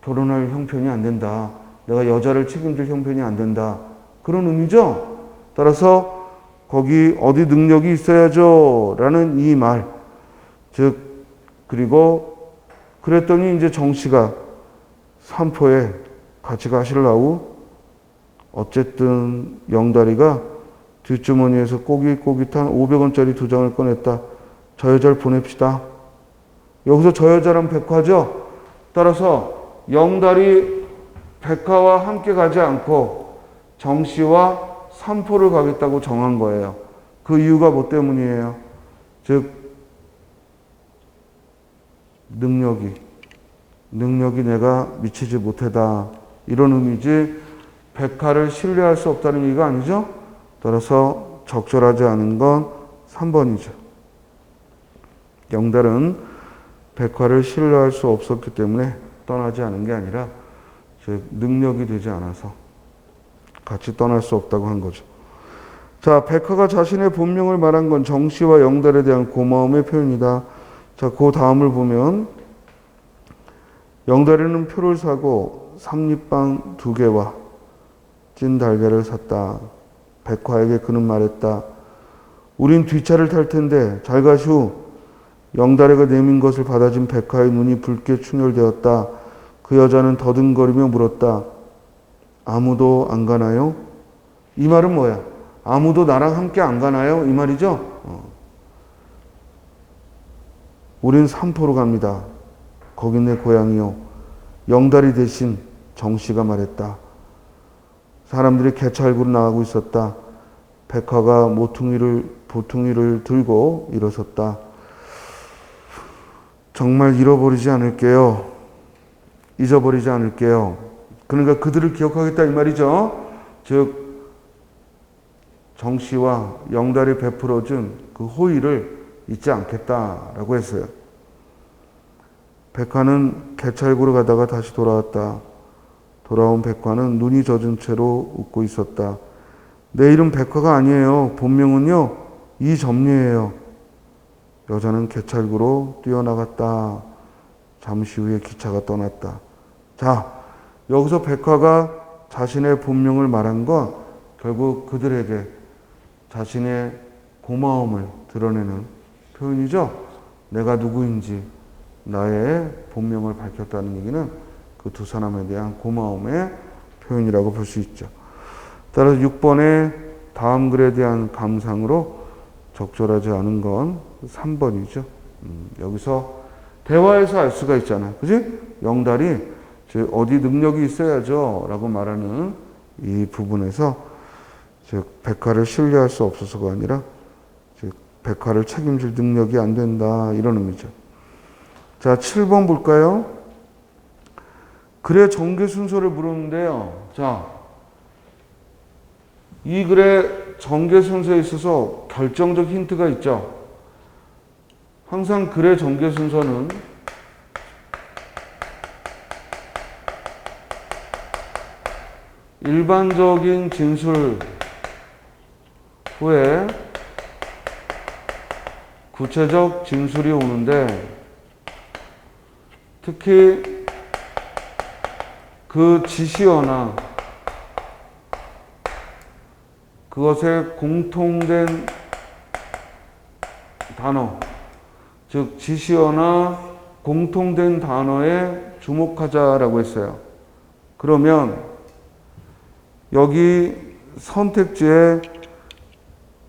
Speaker 1: 결혼할 형편이 안 된다. 내가 여자를 책임질 형편이 안 된다. 그런 의미죠. 따라서 거기 어디 능력이 있어야죠 라는 이 말. 즉 그리고 그랬더니 이제 정씨가 산포에 같이 가시려고 어쨌든 영달이가 뒷주머니에서 꼬깃꼬깃한 500원짜리 2장을 꺼냈다. 저 여자를 보냅시다. 여기서 저 여자란 백화죠. 따라서 영달이 백화와 함께 가지 않고 정씨와 산포를 가겠다고 정한 거예요. 그 이유가 뭐 때문이에요? 즉 능력이 내가 미치지 못하다. 이런 의미지 백화를 신뢰할 수 없다는 얘기가 아니죠. 따라서 적절하지 않은 건 3번이죠. 영달은 백화를 신뢰할 수 없었기 때문에 떠나지 않은 게 아니라 즉 능력이 되지 않아서 같이 떠날 수 없다고 한 거죠. 자, 백화가 자신의 본명을 말한 건 정씨와 영달에 대한 고마움의 표현이다. 자, 그 다음을 보면 영달이는 표를 사고 삼립빵 2개와 찐 달걀을 샀다. 백화에게 그는 말했다. 우린 뒷차를 탈 텐데 잘 가시오. 영달이가 내민 것을 받아진 백화의 눈이 붉게 충혈되었다. 그 여자는 더듬거리며 물었다. 아무도 안 가나요? 이 말은 뭐야? 아무도 나랑 함께 안 가나요? 이 말이죠? 우린 삼포로 갑니다. 거긴 내 고향이요. 영달이 대신 정씨가 말했다. 사람들이 개찰구로 나가고 있었다. 백화가 보퉁이를 들고 일어섰다. 정말 잃어버리지 않을게요. 잊어버리지 않을게요. 그러니까 그들을 기억하겠다 이 말이죠. 즉 정씨와 영달이 베풀어준 그 호의를 잊지 않겠다라고 했어요. 백화는 개찰구로 가다가 다시 돌아왔다. 돌아온 백화는 눈이 젖은 채로 웃고 있었다. 내 이름 백화가 아니에요. 본명은요 이점리예요. 여자는 개찰구로 뛰어나갔다. 잠시 후에 기차가 떠났다. 자, 여기서 백화가 자신의 본명을 말한 건 결국 그들에게 자신의 고마움을 드러내는 표현이죠. 내가 누구인지 나의 본명을 밝혔다는 얘기는 그 두 사람에 대한 고마움의 표현이라고 볼 수 있죠. 따라서 6번의 다음 글에 대한 감상으로 적절하지 않은 건 3번이죠. 여기서 대화에서 알 수가 있잖아. 그지? 영달이 어디 능력이 있어야죠 라고 말하는 이 부분에서 즉 백화를 신뢰할 수 없어서가 아니라 즉 백화를 책임질 능력이 안 된다 이런 의미죠. 자, 7번 볼까요? 글의 전개 순서를 물었는데요. 자, 이 글의 전개 순서에 있어서 결정적 힌트가 있죠. 항상 글의 전개 순서는 일반적인 진술 후에 구체적 진술이 오는데 특히 그 지시어나 그것에 공통된 단어, 즉 지시어나 공통된 단어에 주목하자라고 했어요. 그러면 여기 선택지에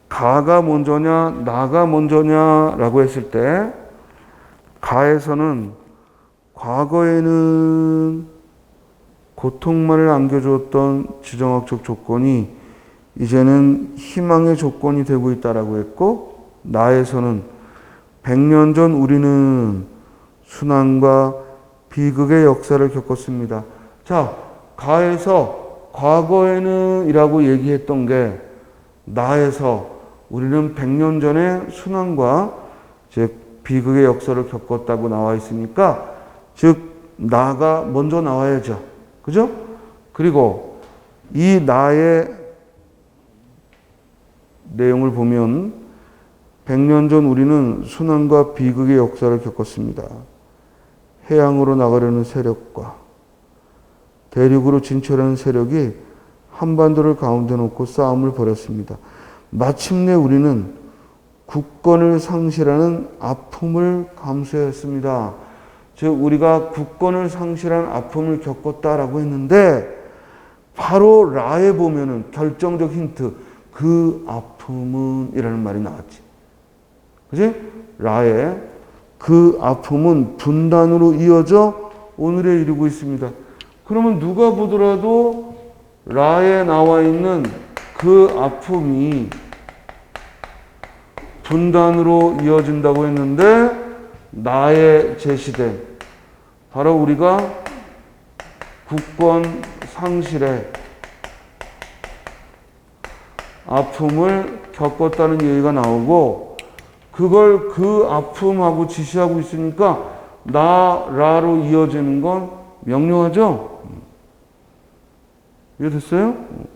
Speaker 1: 가가 먼저냐 나가 먼저냐라고 했을 때 가에서는 과거에는 고통만을 안겨주었던 지정학적 조건이 이제는 희망의 조건이 되고 있다라고 했고 나에서는 100년 전 우리는 순환과 비극의 역사를 겪었습니다. 자, 가에서 과거에는 이라고 얘기했던 게 나에서 우리는 100년 전에 순환과 즉 비극의 역사를 겪었다고 나와 있으니까 즉 나가 먼저 나와야죠. 그죠? 그리고 이 나의 내용을 보면 100년 전 우리는 순환과 비극의 역사를 겪었습니다. 해양으로 나가려는 세력과 대륙으로 진출하는 세력이 한반도를 가운데 놓고 싸움을 벌였습니다. 마침내 우리는 국권을 상실하는 아픔을 감수했습니다. 즉 우리가 국권을 상실한 아픔을 겪었다라고 했는데 바로 라에 보면은 결정적 힌트 그 아픔은 이라는 말이 나왔지. 그지? 라에 그 아픔은 분단으로 이어져 오늘에 이르고 있습니다. 그러면 누가 보더라도 라에 나와 있는 그 아픔이 분단으로 이어진다고 했는데 나에 제시된 바로 우리가 국권 상실의 아픔을 겪었다는 얘기가 나오고 그걸 그 아픔하고 지시하고 있으니까 나라로 이어지는 건 명료하죠? 이해됐어요?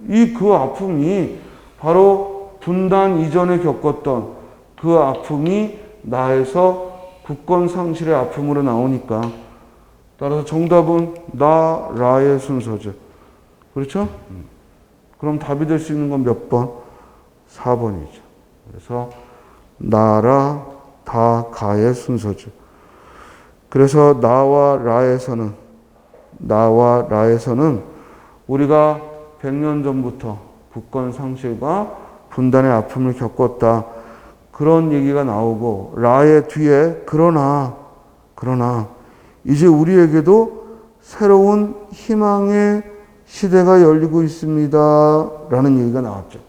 Speaker 1: 이 그 아픔이 바로 분단 이전에 겪었던 그 아픔이 나에서 굳건 상실의 아픔으로 나오니까 따라서 정답은 나라의 순서죠. 그렇죠? 그럼 답이 될 수 있는 건 몇 번? 4번이죠. 그래서 나라, 다, 가의 순서죠. 그래서 나와 라에서는 우리가 100년 전부터 굳건 상실과 분단의 아픔을 겪었다. 그런 얘기가 나오고 라의 뒤에 그러나 이제 우리에게도 새로운 희망의 시대가 열리고 있습니다. 라는 얘기가 나왔죠.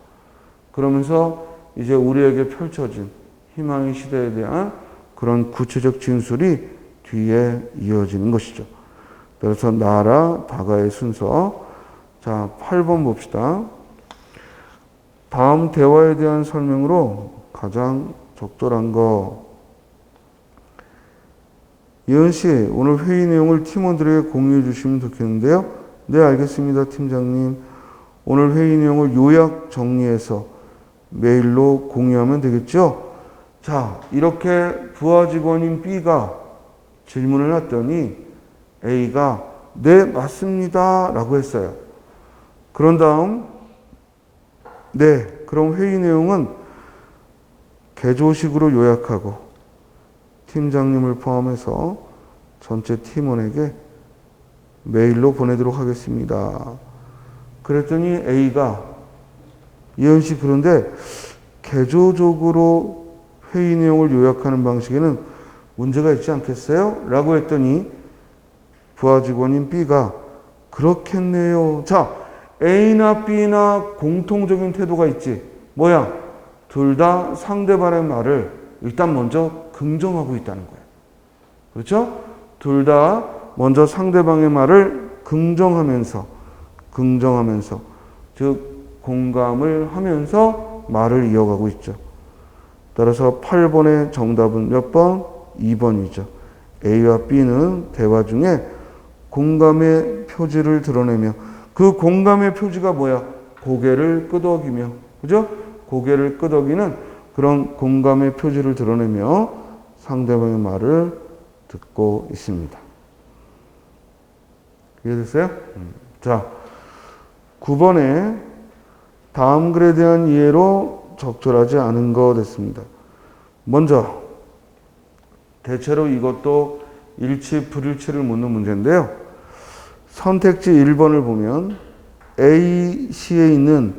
Speaker 1: 그러면서 이제 우리에게 펼쳐진 희망의 시대에 대한 그런 구체적 진술이 뒤에 이어지는 것이죠. 그래서 나라, 다가의 순서. 자, 8번 봅시다. 다음 대화에 대한 설명으로 가장 적절한 거. 예은 씨, 오늘 회의 내용을 팀원들에게 공유해 주시면 좋겠는데요. 네, 알겠습니다, 팀장님. 오늘 회의 내용을 요약 정리해서 메일로 공유하면 되겠죠? 자, 이렇게 부하 직원인 B가 질문을 했더니 A가 네, 맞습니다. 라고 했어요. 그런 다음, 네, 그럼 회의 내용은 개조식으로 요약하고 팀장님을 포함해서 전체 팀원에게 메일로 보내도록 하겠습니다. 그랬더니 A가 예은 씨, 그런데 개조적으로 회의 내용을 요약하는 방식에는 문제가 있지 않겠어요? 라고 했더니 부하 직원인 B가 그렇겠네요. 자, A나 B나 공통적인 태도가 있지. 뭐야? 둘 다 상대방의 말을 일단 먼저 긍정하고 있다는 거예요. 그렇죠? 둘 다 먼저 상대방의 말을 긍정하면서 즉 공감을 하면서 말을 이어가고 있죠. 따라서 8번의 정답은 몇 번? 2번이죠. A와 B는 대화 중에 공감의 표지를 드러내며 그 공감의 표지가 뭐야? 고개를 끄덕이며, 그죠? 고개를 끄덕이는 그런 공감의 표지를 드러내며 상대방의 말을 듣고 있습니다. 이해됐어요? 자, 9번에 다음 글에 대한 이해로 적절하지 않은 거 됐습니다. 먼저 대체로 이것도 일치, 불일치를 묻는 문제인데요. 선택지 1번을 보면 A시에 있는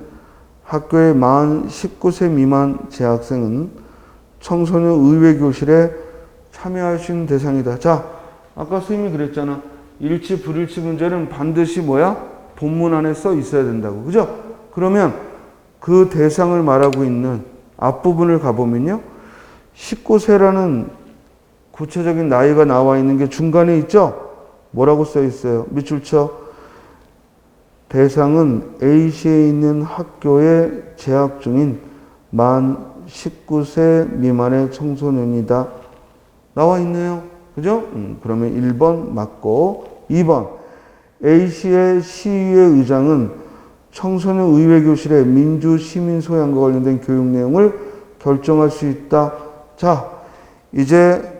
Speaker 1: 학교의 만 19세 미만 재학생은 청소년 의회교실에 참여할 수 있는 대상이다. 자, 아까 선생님이 그랬잖아. 일치, 불일치 문제는 반드시 뭐야? 본문 안에 써 있어야 된다고. 그죠? 그러면 그 대상을 말하고 있는 앞부분을 가보면요. 19세라는 구체적인 나이가 나와 있는 게 중간에 있죠? 뭐라고 써 있어요? 밑줄 쳐. 대상은 A시에 있는 학교에 재학 중인 만 19세 미만의 청소년이다. 나와 있네요. 그죠? 그러면 1번 맞고 2번 A시의 시의회 의장은 청소년 의회교실의 민주시민 소양과 관련된 교육 내용을 결정할 수 있다. 자, 이제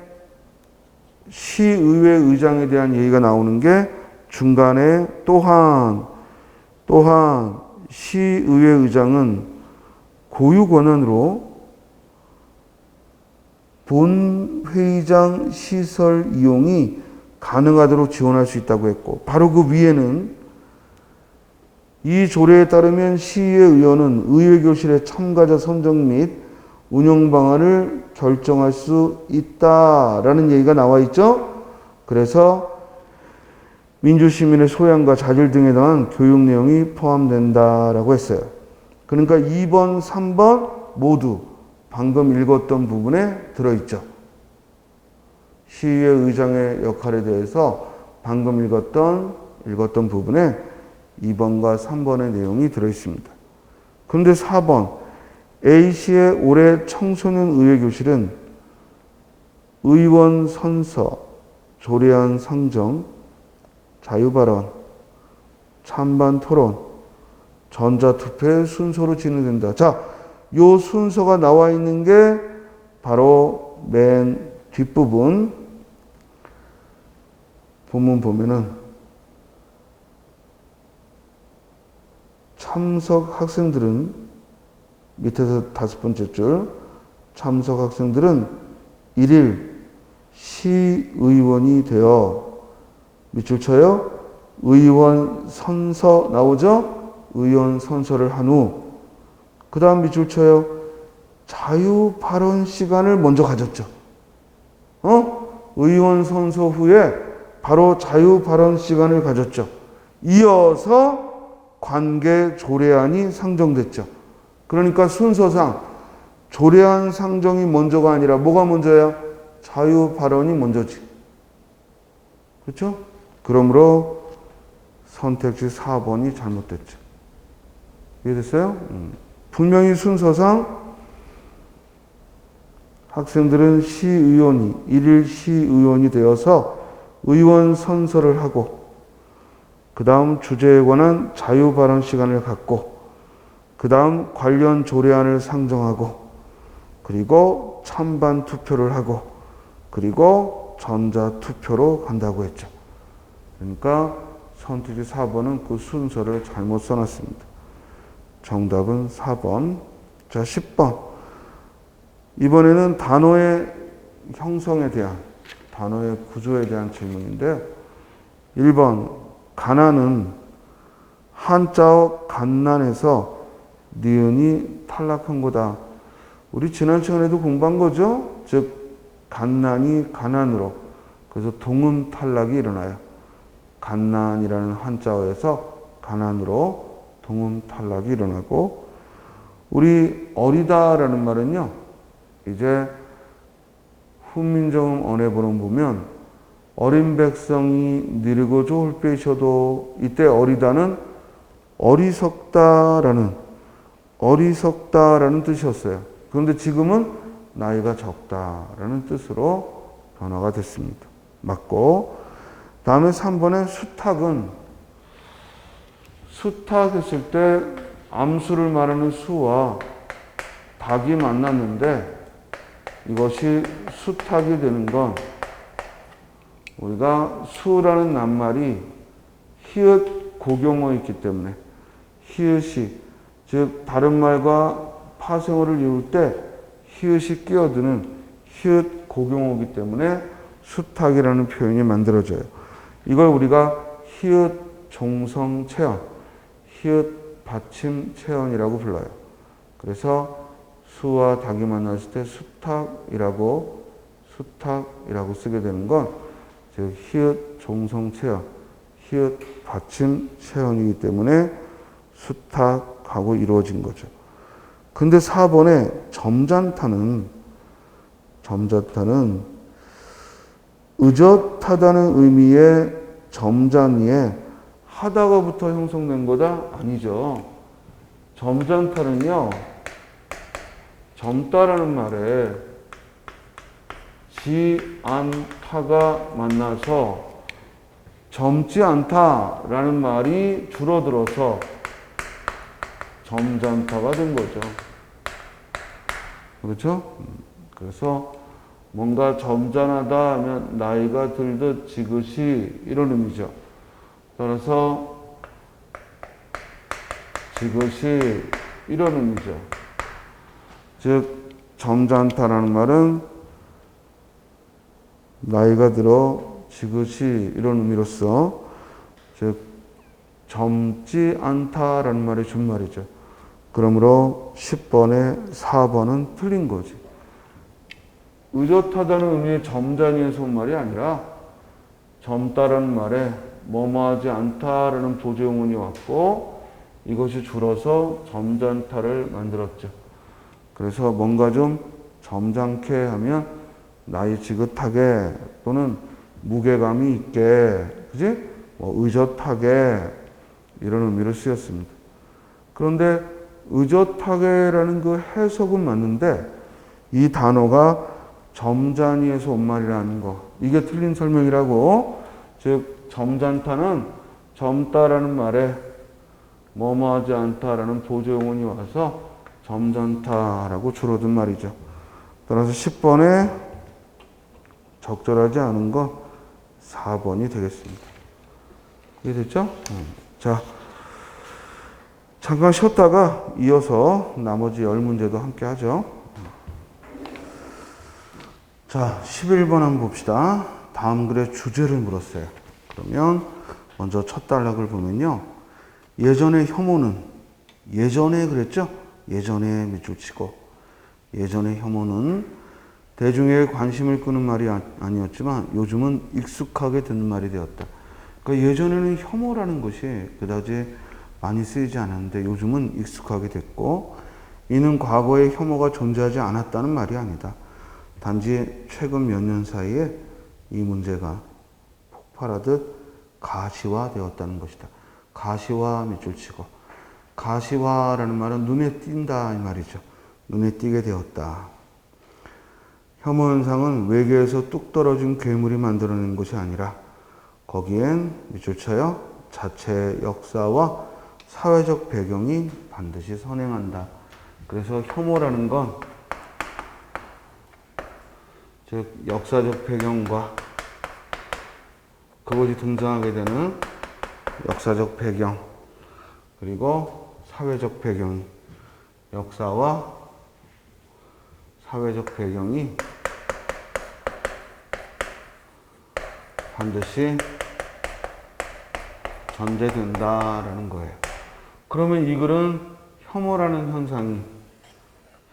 Speaker 1: 시의회 의장에 대한 얘기가 나오는 게 중간에 또한 시의회 의장은 고유 권한으로 본 회의장 시설 이용이 가능하도록 지원할 수 있다고 했고, 바로 그 위에는 이 조례에 따르면 시의회 의원은 의회교실의 참가자 선정 및 운영 방안을 결정할 수 있다라는 얘기가 나와 있죠. 그래서 민주시민의 소양과 자질 등에 대한 교육 내용이 포함된다라고 했어요. 그러니까 2번, 3번 모두 방금 읽었던 부분에 들어있죠. 시의회 의장의 역할에 대해서 방금 읽었던 부분에 2번과 3번의 내용이 들어있습니다. 그런데 4번 A씨의 올해 청소년 의회 교실은 의원 선서, 조례안 상정, 자유발언, 찬반 토론, 전자투표의 순서로 진행된다. 자, 요 순서가 나와 있는 게 바로 맨 뒷부분 본문 보면은 참석 학생들은 밑에서 5번째 줄 참석 학생들은 1일 시의원이 되어 밑줄 쳐요. 의원 선서 나오죠? 의원 선서를 한 후 그 다음 밑줄 쳐요. 자유 발언 시간을 먼저 가졌죠. 의원 선서 후에 바로 자유 발언 시간을 가졌죠. 이어서 관계 조례안이 상정됐죠. 그러니까 순서상 조례안 상정이 먼저가 아니라 뭐가 먼저야? 자유 발언이 먼저지. 그렇죠? 그러므로 선택지 4번이 잘못됐죠. 이해됐어요? 분명히 순서상 학생들은 일일 시의원이 되어서 의원 선서를 하고 그 다음 주제에 관한 자유 발언 시간을 갖고 그 다음 관련 조례안을 상정하고 그리고 찬반 투표를 하고 그리고 전자 투표로 간다고 했죠. 그러니까 선택지 4번은 그 순서를 잘못 써놨습니다. 정답은 4번. 자, 10번. 이번에는 단어의 형성에 대한, 단어의 구조에 대한 질문인데 1번 가난은 한자어 갓난에서 니은이 탈락한 거다. 우리 지난 시간에도 공부한 거죠? 즉 갓난이 가난으로, 그래서 동음 탈락이 일어나요. 갓난이라는 한자어에서 가난으로 동음 탈락이 일어나고, 우리 어리다라는 말은요, 이제 훈민정음 언해본을 보면 어린 백성이 느리고 좋을 빼셔도, 이때 어리다는 어리석다라는 뜻이었어요. 그런데 지금은 나이가 적다라는 뜻으로 변화가 됐습니다. 맞고, 다음에 3번의 수탉했을 때 암수를 말하는 수와 닭이 만났는데 이것이 수탉이 되는 건, 우리가 수라는 낱말이 히읗 고경어있기 때문에, 히읗이, 즉 다른 말과 파생어를 이룰 때 히읗이 끼어드는 히읗 고경어이기 때문에 수탉이라는 표현이 만들어져요. 이걸 우리가 히읗 종성 체언, 히읗 받침 체언이라고 불러요. 그래서 수와 닭이 만났을 때 수탉이라고 쓰게 되는 건, 즉 히읗 종성 체언, 히읗 받침 체언이기 때문에 수탉하고 이루어진 거죠. 근데 4번에 점잖다는 의젓하다는 의미의 점잖이에 하다가부터 형성된 거다? 아니죠. 점잖다는요, 젊다라는 말에 지, 안, 타가 만나서 젊지 않다라는 말이 줄어들어서 점잖다가 된 거죠. 그렇죠? 그래서 뭔가 점잖하다 하면 나이가 들듯 지긋이, 이런 의미죠. 따라서 지긋이, 이런 의미죠. 즉 점잖다라는 말은 나이가 들어 지긋이, 이런 의미로서, 즉 젊지 않다라는 말이 준말이죠. 그러므로 10번에 4번은 틀린 거지. 의젓하다는 의미의 점잖이의 손말이 아니라 젊다라는 말에 뭐뭐하지 않다라는 보조용문이 왔고, 이것이 줄어서 점잖다를 만들었죠. 그래서 뭔가 좀 점잖게 하면 나이 지긋하게 또는 무게감이 있게, 그지? 의젓하게, 이런 의미로 쓰였습니다. 그런데 의젓하게라는 그 해석은 맞는데 이 단어가 점잖이에서 온 말이라는 거. 이게 틀린 설명이라고. 즉 점잖다는 젊다라는 말에 뭐뭐하지 않다라는 보조용언이 와서 점잖다라고 줄어든 말이죠. 따라서 10번에 적절하지 않은 건 4번이 되겠습니다. 이해됐죠? 자, 잠깐 쉬었다가 이어서 나머지 10문제도 함께 하죠. 자, 11번 한번 봅시다. 다음 글의 주제를 물었어요. 그러면 먼저 첫 단락을 보면요. 예전의 혐오는, 예전에 그랬죠? 예전에 밑줄 치고, 예전의 혐오는 대중의 관심을 끄는 말이 아니었지만 요즘은 익숙하게 듣는 말이 되었다. 그러니까 예전에는 혐오라는 것이 그다지 많이 쓰이지 않았는데 요즘은 익숙하게 됐고, 이는 과거에 혐오가 존재하지 않았다는 말이 아니다. 단지 최근 몇 년 사이에 이 문제가 폭발하듯 가시화되었다는 것이다. 가시화 밑줄 치고, 가시화라는 말은 눈에 띈다 이 말이죠. 눈에 띄게 되었다. 혐오 현상은 외계에서 뚝 떨어진 괴물이 만들어낸 것이 아니라 거기엔 밑줄 쳐요. 자체의 역사와 사회적 배경이 반드시 선행한다. 그래서 혐오라는 건 즉 역사적 배경과 그것이 등장하게 되는 역사적 배경 그리고 사회적 배경, 역사와 사회적 배경이 반드시 전제된다라는 거예요. 그러면 이 글은 혐오라는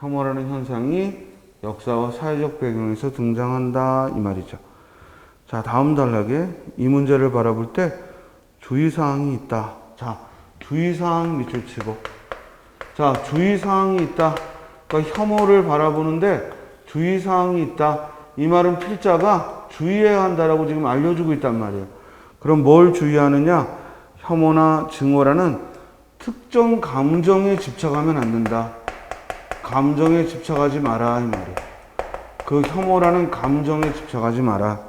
Speaker 1: 현상이 역사와 사회적 배경에서 등장한다 이 말이죠. 자, 다음 단락에 이 문제를 바라볼 때 주의사항이 있다. 자, 주의사항 밑줄 치고, 자, 주의사항이 있다. 그러니까 혐오를 바라보는데 주의사항이 있다. 이 말은 필자가 주의해야 한다라고 지금 알려주고 있단 말이에요. 그럼 뭘 주의하느냐? 혐오나 증오라는 특정 감정에 집착하면 안 된다. 감정에 집착하지 마라 이 말이에요. 그 혐오라는 감정에 집착하지 마라.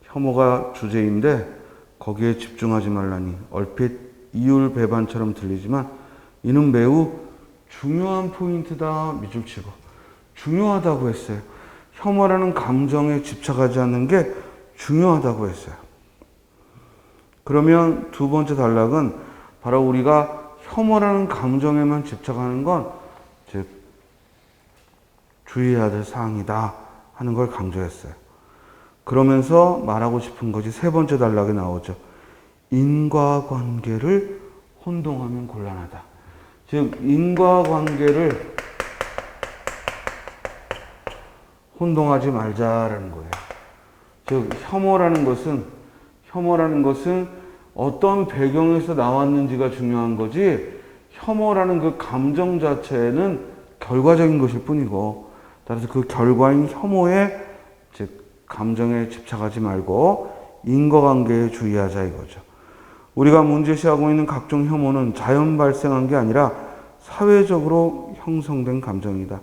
Speaker 1: 혐오가 주제인데 거기에 집중하지 말라니 얼핏 이율배반처럼 들리지만 이는 매우 중요한 포인트다 밑줄 치고, 중요하다고 했어요. 혐오라는 감정에 집착하지 않는 게 중요하다고 했어요. 그러면 두 번째 단락은 바로 우리가 혐오라는 감정에만 집착하는 건 즉 주의해야 될 사항이다 하는 걸 강조했어요. 그러면서 말하고 싶은 것이 세 번째 단락에 나오죠. 인과관계를 혼동하면 곤란하다. 즉 인과관계를 혼동하지 말자라는 거예요. 즉 혐오라는 것은 어떤 배경에서 나왔는지가 중요한 거지, 혐오라는 그 감정 자체는 결과적인 것일 뿐이고, 따라서 그 결과인 혐오에 즉 감정에 집착하지 말고 인과관계에 주의하자 이거죠. 우리가 문제시하고 있는 각종 혐오는 자연 발생한 게 아니라 사회적으로 형성된 감정이다.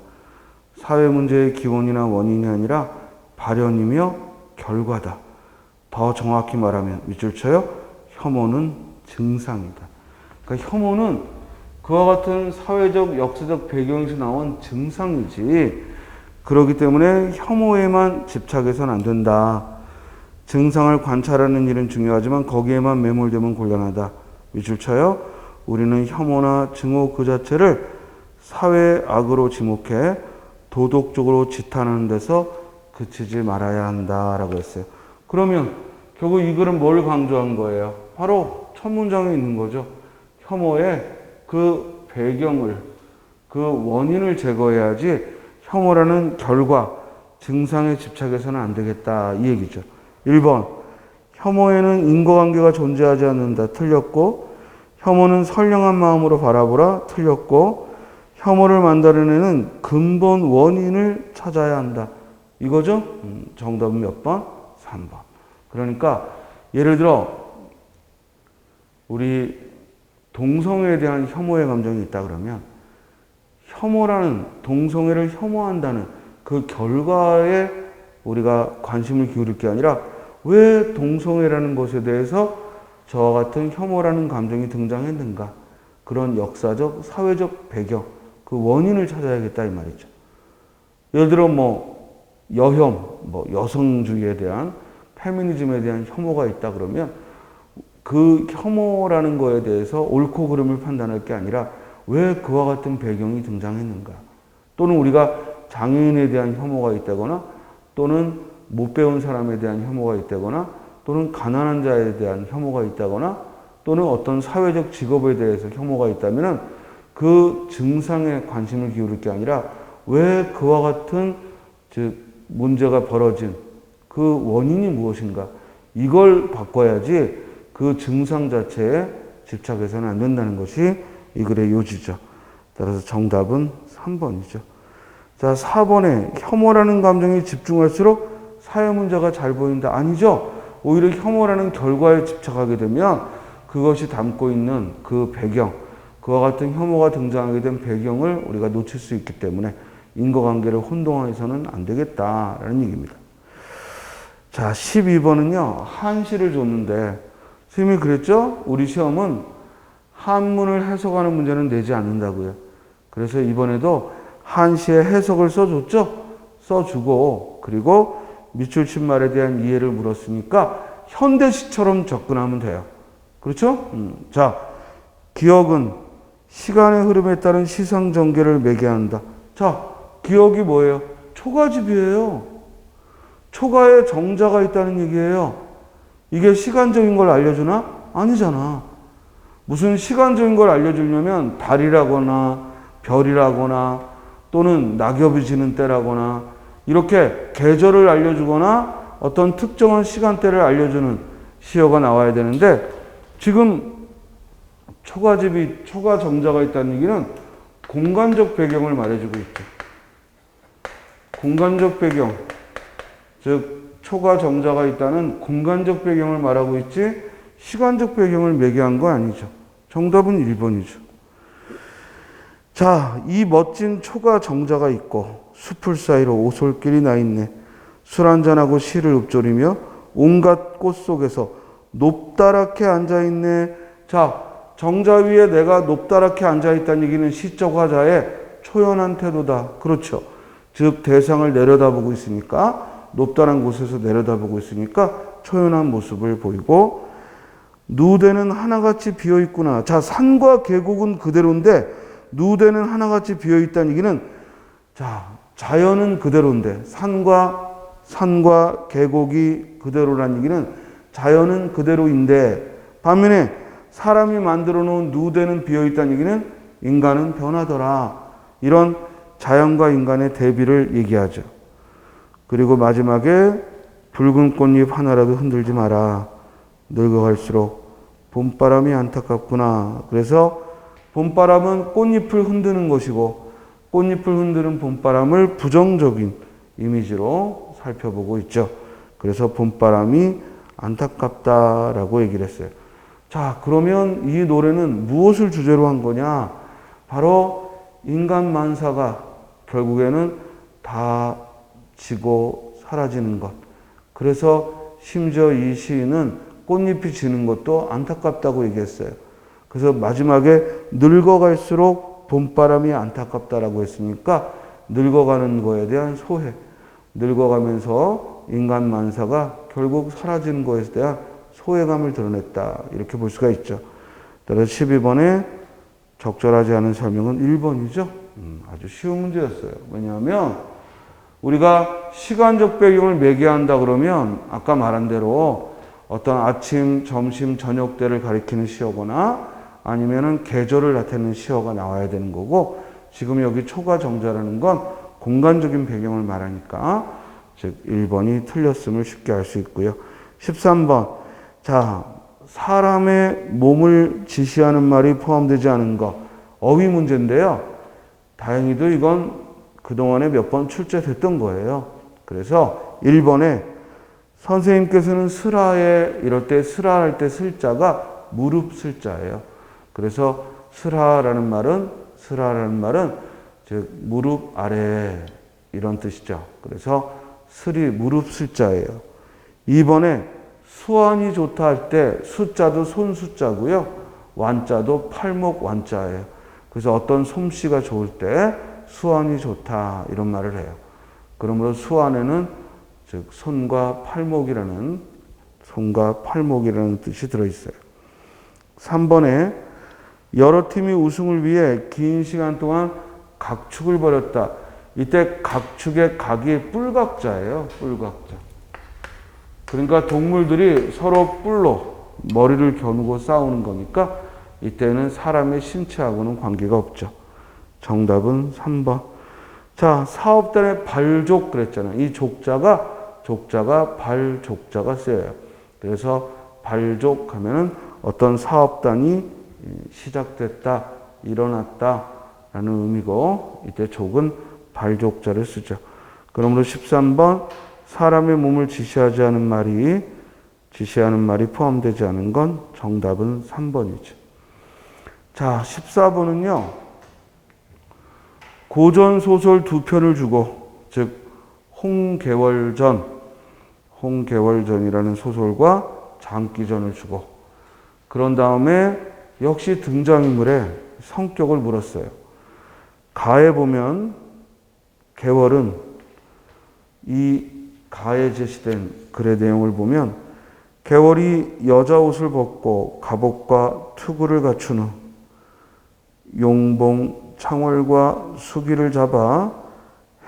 Speaker 1: 사회 문제의 기원이나 원인이 아니라 발현이며 결과다. 더 정확히 말하면 밑줄 쳐요. 혐오는 증상이다. 그러니까 혐오는 그와 같은 사회적, 역사적 배경에서 나온 증상이지, 그렇기 때문에 혐오에만 집착해서는 안 된다. 증상을 관찰하는 일은 중요하지만 거기에만 매몰되면 곤란하다. 밑줄 쳐요. 우리는 혐오나 증오 그 자체를 사회의 악으로 지목해 도덕적으로 지탄하는 데서 그치지 말아야 한다라고 했어요. 그러면 결국 이 글은 뭘 강조한 거예요? 바로 첫 문장에 있는 거죠. 혐오의 그 배경을, 그 원인을 제거해야지 혐오라는 결과, 증상에 집착해서는 안 되겠다 이 얘기죠. 1번, 혐오에는 인과관계가 존재하지 않는다. 틀렸고, 혐오는 선량한 마음으로 바라보라. 틀렸고, 혐오를 만들어내는 근본 원인을 찾아야 한다. 이거죠? 정답은 몇 번? 3번. 그러니까 예를 들어 우리 동성애에 대한 혐오의 감정이 있다 그러면 혐오라는 동성애를 혐오한다는 그 결과에 우리가 관심을 기울일 게 아니라 왜 동성애라는 것에 대해서 저와 같은 혐오라는 감정이 등장했는가 그런 역사적 사회적 배경 그 원인을 찾아야겠다 이 말이죠. 예를 들어 여혐 여성주의에 대한 페미니즘에 대한 혐오가 있다 그러면 그 혐오라는 거에 대해서 옳고 그름을 판단할 게 아니라 왜 그와 같은 배경이 등장했는가 또는 우리가 장애인에 대한 혐오가 있다거나 또는 못 배운 사람에 대한 혐오가 있다거나 또는 가난한 자에 대한 혐오가 있다거나 또는 어떤 사회적 직업에 대해서 혐오가 있다면 그 증상에 관심을 기울일 게 아니라 왜 그와 같은 문제가 벌어진 그 원인이 무엇인가 이걸 바꿔야지 그 증상 자체에 집착해서는 안 된다는 것이 이 글의 요지죠. 따라서 정답은 3번이죠. 자, 4번에 혐오라는 감정에 집중할수록 사회 문제가 잘 보인다. 아니죠. 오히려 혐오라는 결과에 집착하게 되면 그것이 담고 있는 그 배경, 그와 같은 혐오가 등장하게 된 배경을 우리가 놓칠 수 있기 때문에 인과관계를 혼동해서는 안 되겠다라는 얘기입니다. 자, 12번은요. 한시를 줬는데 선생님이 그랬죠? 우리 시험은 한문을 해석하는 문제는 내지 않는다고요. 그래서 이번에도 한시의 해석을 써줬죠? 써주고 그리고 밑줄침말에 대한 이해를 물었으니까 현대시처럼 접근하면 돼요. 그렇죠? 자, 기억은 시간의 흐름에 따른 시상 전개를 매개한다. 자, 기억이 뭐예요? 초가집이에요. 초가에 정자가 있다는 얘기예요. 이게 시간적인 걸 알려주나? 아니잖아. 무슨 시간적인 걸 알려주려면 달이라거나 별이라거나 또는 낙엽이 지는 때라거나 이렇게 계절을 알려주거나 어떤 특정한 시간대를 알려주는 시어가 나와야 되는데 지금 초가집이 초가 정자가 있다는 얘기는 공간적 배경을 말해주고 있죠. 공간적 배경, 즉 초가 정자가 있다는 공간적 배경을 말하고 있지 시간적 배경을 매개한 거 아니죠. 정답은 1번이죠. 자, 이 멋진 초가 정자가 있고 숲을 사이로 오솔길이 나 있네. 술 한잔하고 시를 읊조리며 온갖 꽃 속에서 높다랗게 앉아있네. 자, 정자 위에 내가 높다랗게 앉아있다는 얘기는 시적 화자의 초연한 태도다. 그렇죠. 즉 대상을 내려다보고 있으니까 높다란 곳에서 내려다보고 있으니까 초연한 모습을 보이고 누대는 하나같이 비어있구나. 자, 산과 계곡은 그대로인데 누대는 하나같이 비어있다는 얘기는 자, 자연은 그대로인데 산과 계곡이 그대로라는 얘기는 자연은 그대로인데 반면에 사람이 만들어 놓은 누대는 비어있다는 얘기는 인간은 변하더라. 이런 자연과 인간의 대비를 얘기하죠. 그리고 마지막에 붉은 꽃잎 하나라도 흔들지 마라. 늙어갈수록 봄바람이 안타깝구나. 그래서 봄바람은 꽃잎을 흔드는 것이고 꽃잎을 흔드는 봄바람을 부정적인 이미지로 살펴보고 있죠. 그래서 봄바람이 안타깝다라고 얘기를 했어요. 자, 그러면 이 노래는 무엇을 주제로 한 거냐? 바로 인간 만사가 결국에는 다 지고 사라지는 것. 그래서 심지어 이 시인은 꽃잎이 지는 것도 안타깝다고 얘기했어요. 그래서 마지막에 늙어갈수록 봄바람이 안타깝다라고 했으니까 늙어가는 거에 대한 소회, 늙어가면서 인간 만사가 결국 사라지는 것에 대한 소외감을 드러냈다. 이렇게 볼 수가 있죠. 따라서 12번에 적절하지 않은 설명은 1번이죠. 아주 쉬운 문제였어요. 왜냐하면 우리가 시간적 배경을 매개한다 그러면 아까 말한 대로 어떤 아침, 점심, 저녁 때를 가리키는 시어거나 아니면은 계절을 나타내는 시어가 나와야 되는 거고 지금 여기 초가 정자라는 건 공간적인 배경을 말하니까 즉 1번이 틀렸음을 쉽게 알 수 있고요. 13번. 자, 사람의 몸을 지시하는 말이 포함되지 않은 것. 어휘 문제인데요. 다행히도 이건 그동안에 몇 번 출제됐던 거예요. 그래서 1번에 선생님께서는 슬하에 이럴 때 슬하할 때 슬자가 무릎 슬자예요. 그래서 슬하라는 말은 즉 무릎 아래 이런 뜻이죠. 그래서 슬이 무릎 슬자예요. 2번에 수완이 좋다 할 때 숫자도 손 숫자고요. 완자도 팔목 완자예요. 그래서 어떤 솜씨가 좋을 때 수완이 좋다 이런 말을 해요. 그러므로 수완에는 즉 손과 팔목이라는 뜻이 들어있어요. 3번에 여러 팀이 우승을 위해 긴 시간 동안 각축을 벌였다. 이때 각축의 각이 뿔각자예요. 뿔각자. 그러니까 동물들이 서로 뿔로 머리를 겨누고 싸우는 거니까 이때는 사람의 신체하고는 관계가 없죠. 정답은 3번. 자, 사업단의 발족 그랬잖아요. 이 족자가 발족자가 쓰여요. 그래서 발족 하면은 어떤 사업단이 시작됐다, 일어났다 라는 의미고 이때 족은 발족자를 쓰죠. 그러므로 13번 사람의 몸을 지시하는 말이 포함되지 않은 건 정답은 3번이죠. 자, 14번은요. 고전 소설 두 편을 주고 즉 홍계월전이라는 소설과 장기전을 주고 그런 다음에 역시 등장인물의 성격을 물었어요. 가에 보면 계월은 이 가에 제시된 글의 내용을 보면 계월이 여자 옷을 벗고 갑옷과 투구를 갖춘 후 용봉, 창월과 수기를 잡아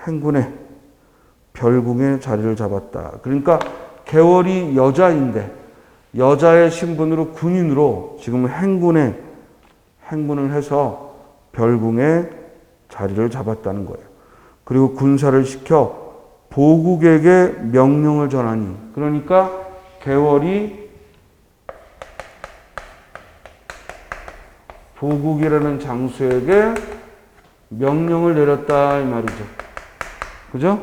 Speaker 1: 행군에 별궁에 자리를 잡았다. 그러니까 계월이 여자인데 여자의 신분으로 군인으로 지금 행군을 해서 별궁에 자리를 잡았다는 거예요. 그리고 군사를 시켜 보국에게 명령을 전하니 그러니까 계월이 보국이라는 장수에게 명령을 내렸다 이 말이죠. 그죠?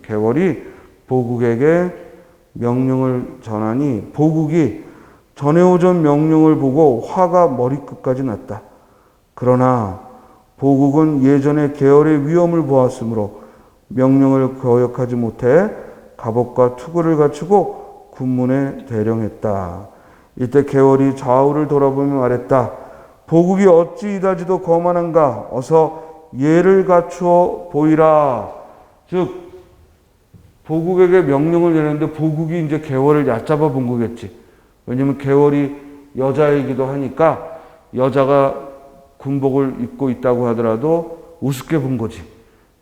Speaker 1: 계월이 보국에게 명령을 전하니 보국이 전해오던 명령을 보고 화가 머리끝까지 났다. 그러나 보국은 예전에 계월의 위험을 보았으므로 명령을 거역하지 못해 갑옷과 투구를 갖추고 군문에 대령했다. 이때 계월이 좌우를 돌아보며 말했다. 보국이 어찌 이다지도 거만한가? 어서 예를 갖추어 보이라. 즉 보국에게 명령을 내렸는데 보국이 이제 계월을 얕잡아 본 거겠지. 왜냐면 계월이 여자이기도 하니까 여자가 군복을 입고 있다고 하더라도 우습게 본 거지.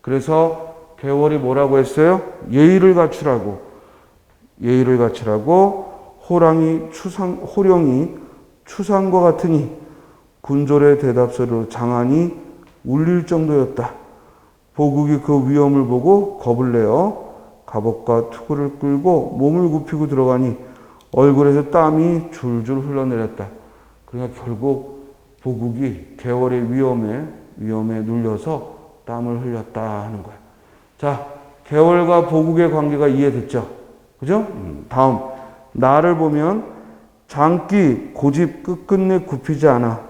Speaker 1: 그래서 계월이 뭐라고 했어요? 예의를 갖추라고. 호령이 추상과 같으니 군졸의 대답소리로 장안이 울릴 정도였다. 보국이 그 위험을 보고 겁을 내어 갑옷과 투구를 끌고 몸을 굽히고 들어가니 얼굴에서 땀이 줄줄 흘러내렸다. 그러니까 결국 보국이 계월의 위험에 눌려서 땀을 흘렸다 하는 거야. 자, 계월과 보국의 관계가 이해됐죠? 그죠? 다음, 나를 보면 장기 고집 끝끝내 굽히지 않아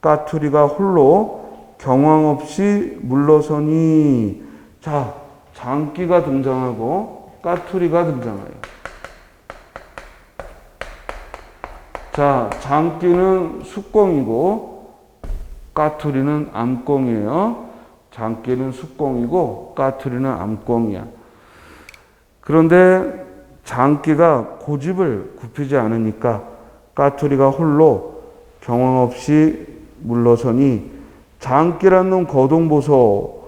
Speaker 1: 까투리가 홀로 경황 없이 물러서니. 자, 장기가 등장하고 까투리가 등장해요. 자, 장기는 숙공이고 까투리는 암공이에요. 장기는 숙공이고 까투리는 암공이야. 그런데 장기가 고집을 굽히지 않으니까 까투리가 홀로 경황 없이 물러서니 장기란 놈 거동보소.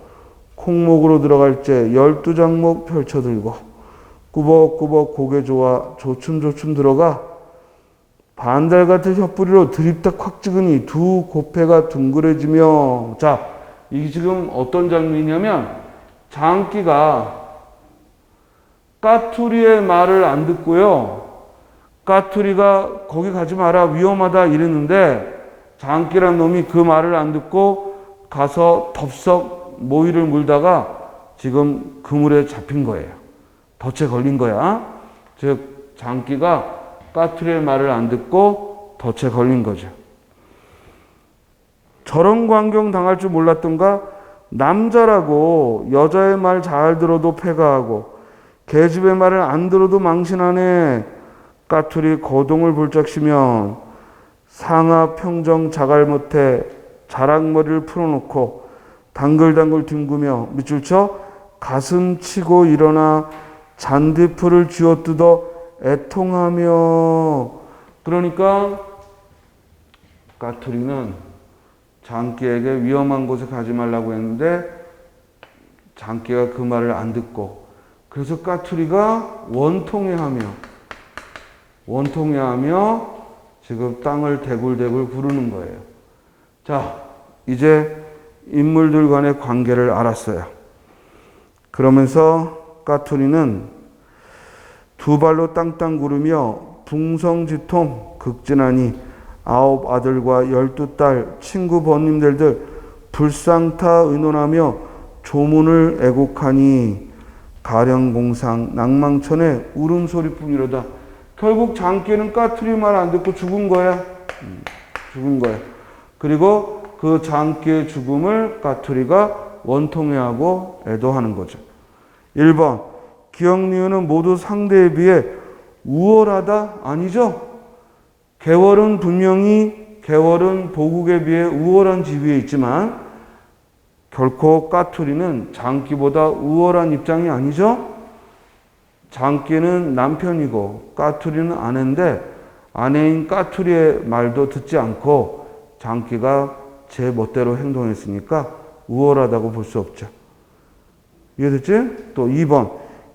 Speaker 1: 콩목으로 들어갈 때 12장목 펼쳐들고 꾸벅꾸벅 고개 좋아 조춤조춤 들어가 반달 같은 혀뿌리로 드립다 콱 찍으니 두 고패가 둥그레지며. 자, 이게 지금 어떤 장면이냐면 장기가 까투리의 말을 안 듣고요. 까투리가 거기 가지 마라 위험하다 이랬는데 장기란 놈이 그 말을 안 듣고 가서 덥석 모이를 물다가 지금 그물에 잡힌 거예요. 덫에 걸린 거야. 즉 장기가 까투리의 말을 안 듣고 덫에 걸린 거죠. 저런 광경 당할 줄 몰랐던가? 남자라고 여자의 말 잘 들어도 패가하고 계집의 말을 안 들어도 망신하네. 까투리 거동을 볼짝시면 상하 평정 자갈 못해 자락머리를 풀어놓고 당글당글 뒹구며 밑줄 쳐 가슴 치고 일어나 잔디풀을 쥐어뜯어 애통하며. 그러니까 까투리는 장기에게 위험한 곳에 가지 말라고 했는데 장기가 그 말을 안 듣고, 그래서 까투리가 원통해하며 지금 땅을 대굴대굴 구르는 거예요. 자, 이제 인물들 간의 관계를 알았어요. 그러면서 까투리는 두 발로 땅땅 구르며 붕성지통 극진하니 9 아들과 12딸 친구 번님들들 불상타 의논하며 조문을 애곡하니 가령공상 낭망천의 울음소리뿐이로다. 결국 장기는 까투리 말 안 듣고 죽은 거야. 그리고 그 장기의 죽음을 까투리가 원통해하고 애도하는 거죠. 1번, 기역니은은 모두 상대에 비해 우월하다? 아니죠. 개월은 보국에 비해 우월한 지위에 있지만 결코 까투리는 장기보다 우월한 입장이 아니죠. 장기는 남편이고 까투리는 아내인데 아내인 까투리의 말도 듣지 않고 장기가 제 멋대로 행동했으니까 우월하다고 볼 수 없죠. 이해됐지? 또 2번,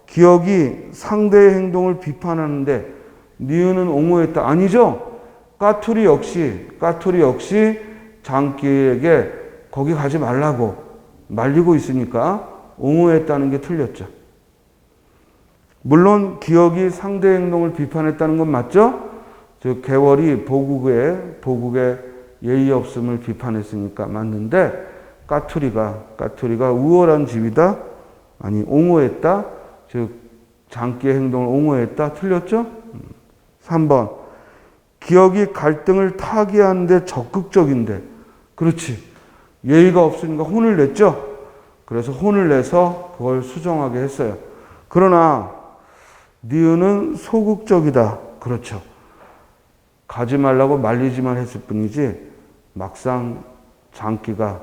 Speaker 1: 기역이 상대의 행동을 비판하는데 니은은 옹호했다. 아니죠. 까투리 역시 장기에게 거기 가지 말라고 말리고 있으니까 옹호했다는 게 틀렸죠. 물론 기역이 상대 행동을 비판했다는 건 맞죠? 즉 개월이 보국의 예의 없음을 비판했으니까 맞는데 까투리가 우월한 지위다? 아니 옹호했다? 즉 장기의 행동을 옹호했다? 틀렸죠? 3번, 기역이 갈등을 타개하는데 적극적인데, 그렇지, 예의가 없으니까 혼을 냈죠. 그래서 혼을 내서 그걸 수정하게 했어요. 그러나 니은은 소극적이다. 그렇죠. 가지 말라고 말리지만 했을 뿐이지 막상 장기가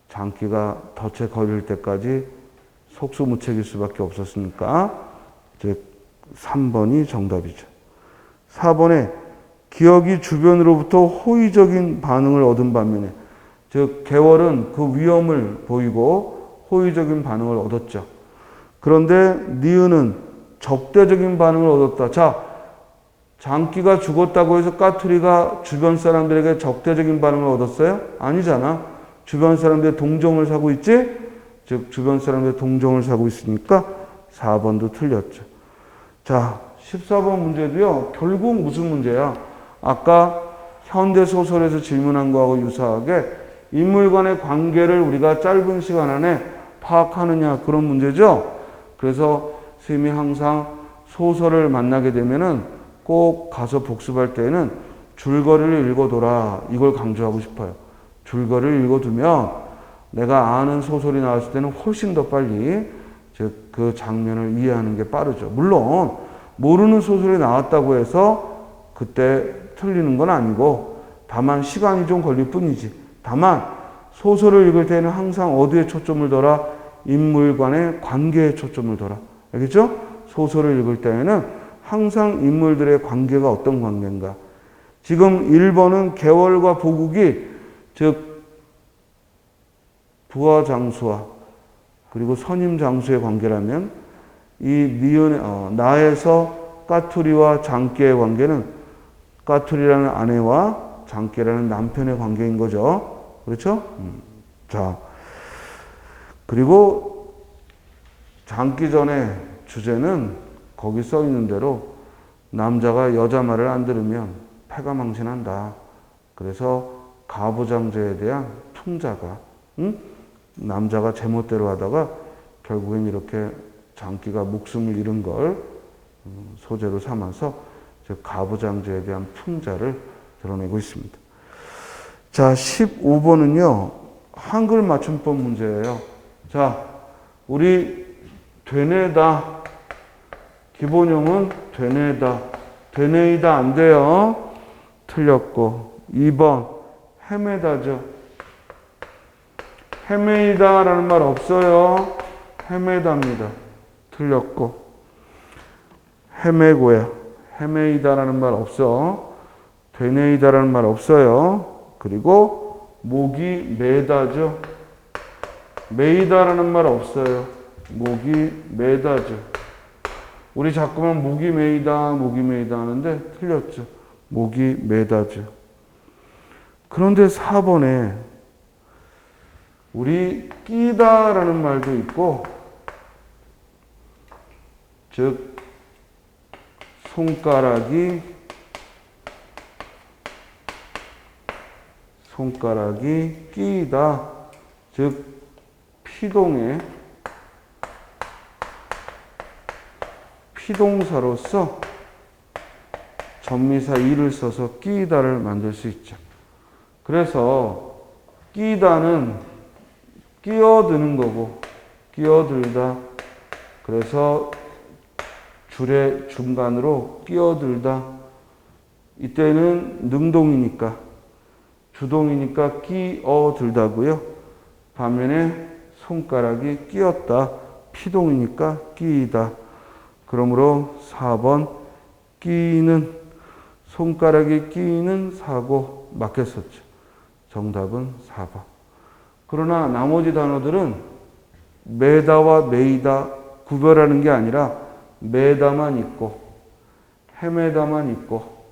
Speaker 1: 덫에 걸릴 때까지 속수무책일 수밖에 없었으니까 즉 3번이 정답이죠. 4번에 기역이 주변으로부터 호의적인 반응을 얻은 반면에, 즉 개월은 그 위험을 보이고 호의적인 반응을 얻었죠. 그런데 니은은 적대적인 반응을 얻었다. 자, 장기가 죽었다고 해서 까투리가 주변 사람들에게 적대적인 반응을 얻었어요? 아니잖아. 주변 사람들의 동정을 사고 있지? 즉 주변 사람들의 동정을 사고 있으니까 4번도 틀렸죠. 자, 14번 문제도요. 결국 무슨 문제야? 아까 현대소설에서 질문한 거하고 유사하게 인물 간의 관계를 우리가 짧은 시간 안에 파악하느냐, 그런 문제죠. 그래서 선생님이 항상 소설을 만나게 되면은 꼭 가서 복습할 때에는 줄거리를 읽어둬라, 이걸 강조하고 싶어요. 줄거리를 읽어두면 내가 아는 소설이 나왔을 때는 훨씬 더 빨리 즉 그 장면을 이해하는 게 빠르죠. 물론 모르는 소설이 나왔다고 해서 그때 틀리는 건 아니고 다만 시간이 좀 걸릴 뿐이지. 다만 소설을 읽을 때는 항상 어디에 초점을 둬라? 인물 간의 관계에 초점을 둬라. 알겠죠? 소설을 읽을 때에는 항상 인물들의 관계가 어떤 관계인가. 지금 1번은 개월과 보국이 즉 부하 장수와 그리고 선임 장수의 관계라면 이 니은의 나에서 까투리와 장기의 관계는 까투리라는 아내와 장기라는 남편의 관계인 거죠. 그렇죠? 자, 그리고 장기 전의 주제는 거기 써 있는 대로 남자가 여자 말을 안 들으면 패가 망신한다. 그래서 가부장제에 대한 풍자가 남자가 제멋대로 하다가 결국엔 이렇게 장기가 목숨을 잃은 걸 소재로 삼아서 가부장제에 대한 풍자를 드러내고 있습니다. 자, 15번은요, 한글 맞춤법 문제예요. 자, 우리 되뇌다. 기본형은 되뇌다. 되뇌이다 안 돼요. 틀렸고. 2번, 헤매다죠. 헤매이다라는 말 없어요. 헤매답니다. 틀렸고. 헤매고요. 헤매이다라는 말 없어. 되뇌이다라는 말 없어요. 그리고 목이 매다죠. 매이다라는 말 없어요. 목이 매다죠. 우리 자꾸만 목이 매이다, 목이 매이다 하는데 틀렸죠. 목이 매다죠. 그런데 4번에 우리 끼다라는 말도 있고, 즉 손가락이 끼이다. 즉 피동에 피동사로서 전미사 이를 써서 끼이다를 만들 수 있죠. 그래서 끼이다는 끼어드는 거고, 끼어들다. 그래서 줄의 중간으로 끼어들다. 이때는 능동이니까, 주동이니까 끼어들다고요. 반면에 손가락이 끼었다. 피동이니까 끼이다. 그러므로 4번 끼는, 손가락이 끼는 사고 맞겠었죠. 정답은 4번. 그러나 나머지 단어들은 매다와 매이다 구별하는 게 아니라 매다만 있고 헤매다만 있고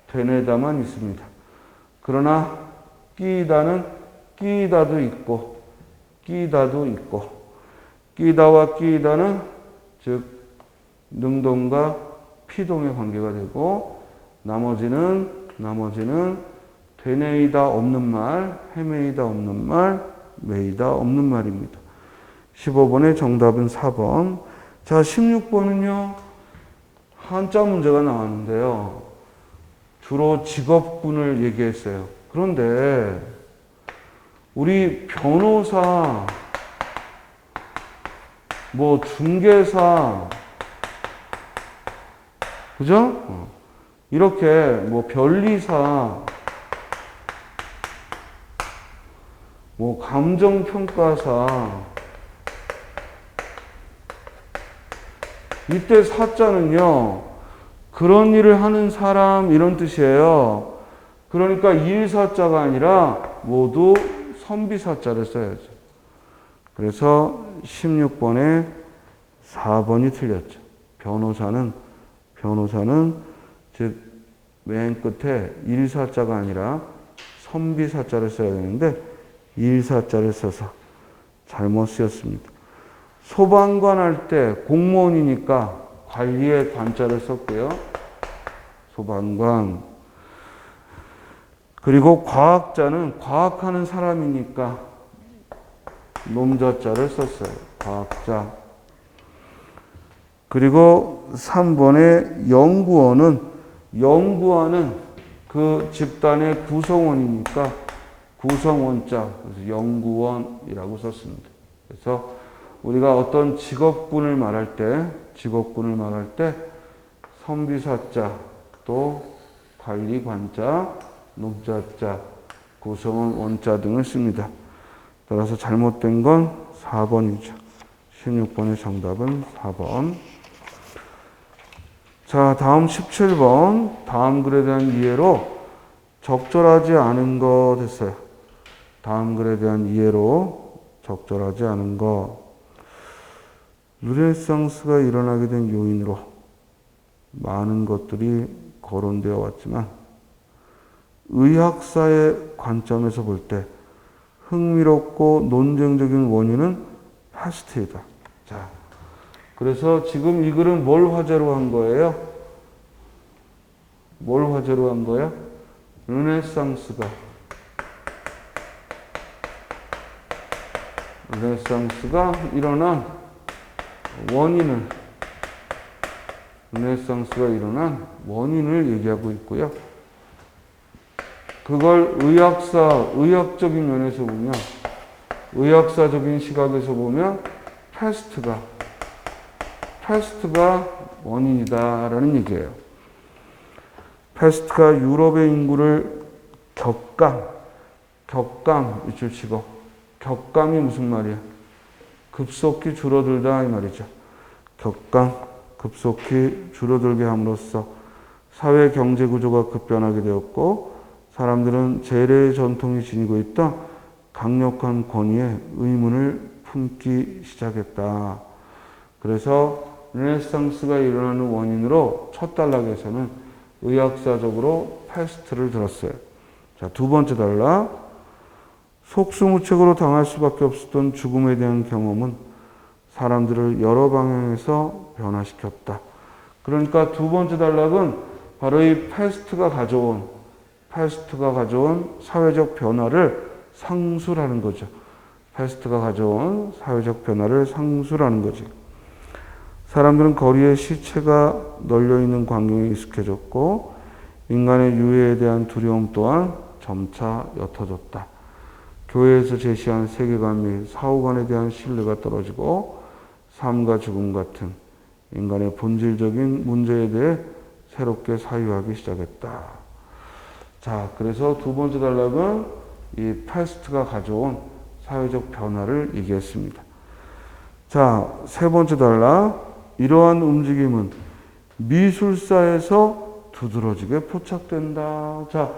Speaker 1: 되뇌다만 있습니다. 그러나 끼이다는 끼이다도 있고 끼이다도 있고, 끼이다와 끼이다는 즉 능동과 피동의 관계가 되고, 나머지는 되뇌이다 없는 말, 헤매이다 없는 말, 매이다 없는 말입니다. 15번의 정답은 4번. 자, 16번은요, 한자 문제가 나왔는데요. 주로 직업군을 얘기했어요. 그런데 우리 변호사, 뭐 중개사, 그죠? 이렇게 뭐 변리사, 뭐 감정평가사, 이때 사자는요, 그런 일을 하는 사람 이런 뜻이에요. 그러니까 일사자가 아니라 모두 선비사자를 써야죠. 그래서 16번에 4번이 틀렸죠. 변호사는 즉 맨 끝에 일사자가 아니라 선비사자를 써야 되는데 일사자를 써서 잘못 쓰였습니다. 소방관 할 때 공무원이니까 관리의 관자를 썼고요. 소방관. 그리고 과학자는 과학하는 사람이니까 nom자자를 썼어요. 과학자. 그리고 3번의 연구원은 그 집단의 구성원이니까 구성원자, 그래서 연구원이라고 썼습니다. 그래서 우리가 어떤 직업군을 말할 때 선비사자, 또 관리관자, nom자자, 구성원 원자 등을 씁니다. 따라서 잘못된 건 4번이죠. 16번의 정답은 4번. 자, 다음 17번. 다음 글에 대한 이해로 적절하지 않은 거 됐어요. 다음 글에 대한 이해로 적절하지 않은 거. 르네상스가 일어나게 된 요인으로 많은 것들이 거론되어 왔지만 의학사의 관점에서 볼 때 흥미롭고 논쟁적인 원인은 파스트이다. 자, 그래서 지금 이 글은 뭘 화제로 한 거예요? 뭘 화제로 한 거예요? 르네상스가 일어난 원인을, 르네상스가 일어난 원인을 얘기하고 있고요. 그걸 의학적인 면에서 보면, 의학사적인 시각에서 보면 패스트가 원인이다라는 얘기예요. 패스트가 유럽의 인구를 밑줄 치고, 격감이 무슨 말이야? 급속히 줄어들다 이 말이죠. 급속히 줄어들게 함으로써 사회 경제 구조가 급변하게 되었고, 사람들은 재래의 전통이 지니고 있다 강력한 권위에 의문을 품기 시작했다. 그래서 르네상스가 일어나는 원인으로 첫 단락에서는 의학사적으로 패스트를 들었어요. 자, 두 번째 단락. 속수무책으로 당할 수밖에 없었던 죽음에 대한 경험은 사람들을 여러 방향에서 변화시켰다. 그러니까 두 번째 단락은 바로 이 패스트가 가져온 사회적 변화를 상술하는 거죠. 패스트가 가져온 사회적 변화를 상술하는 거지. 사람들은 거리에 시체가 널려있는 광경에 익숙해졌고 인간의 유해에 대한 두려움 또한 점차 옅어졌다. 교회에서 제시한 세계관 및 사후관에 대한 신뢰가 떨어지고 삶과 죽음 같은 인간의 본질적인 문제에 대해 새롭게 사유하기 시작했다. 자, 그래서 두 번째 단락은 이 패스트가 가져온 사회적 변화를 얘기했습니다. 자, 세 번째 단락. 이러한 움직임은 미술사에서 두드러지게 포착된다. 자,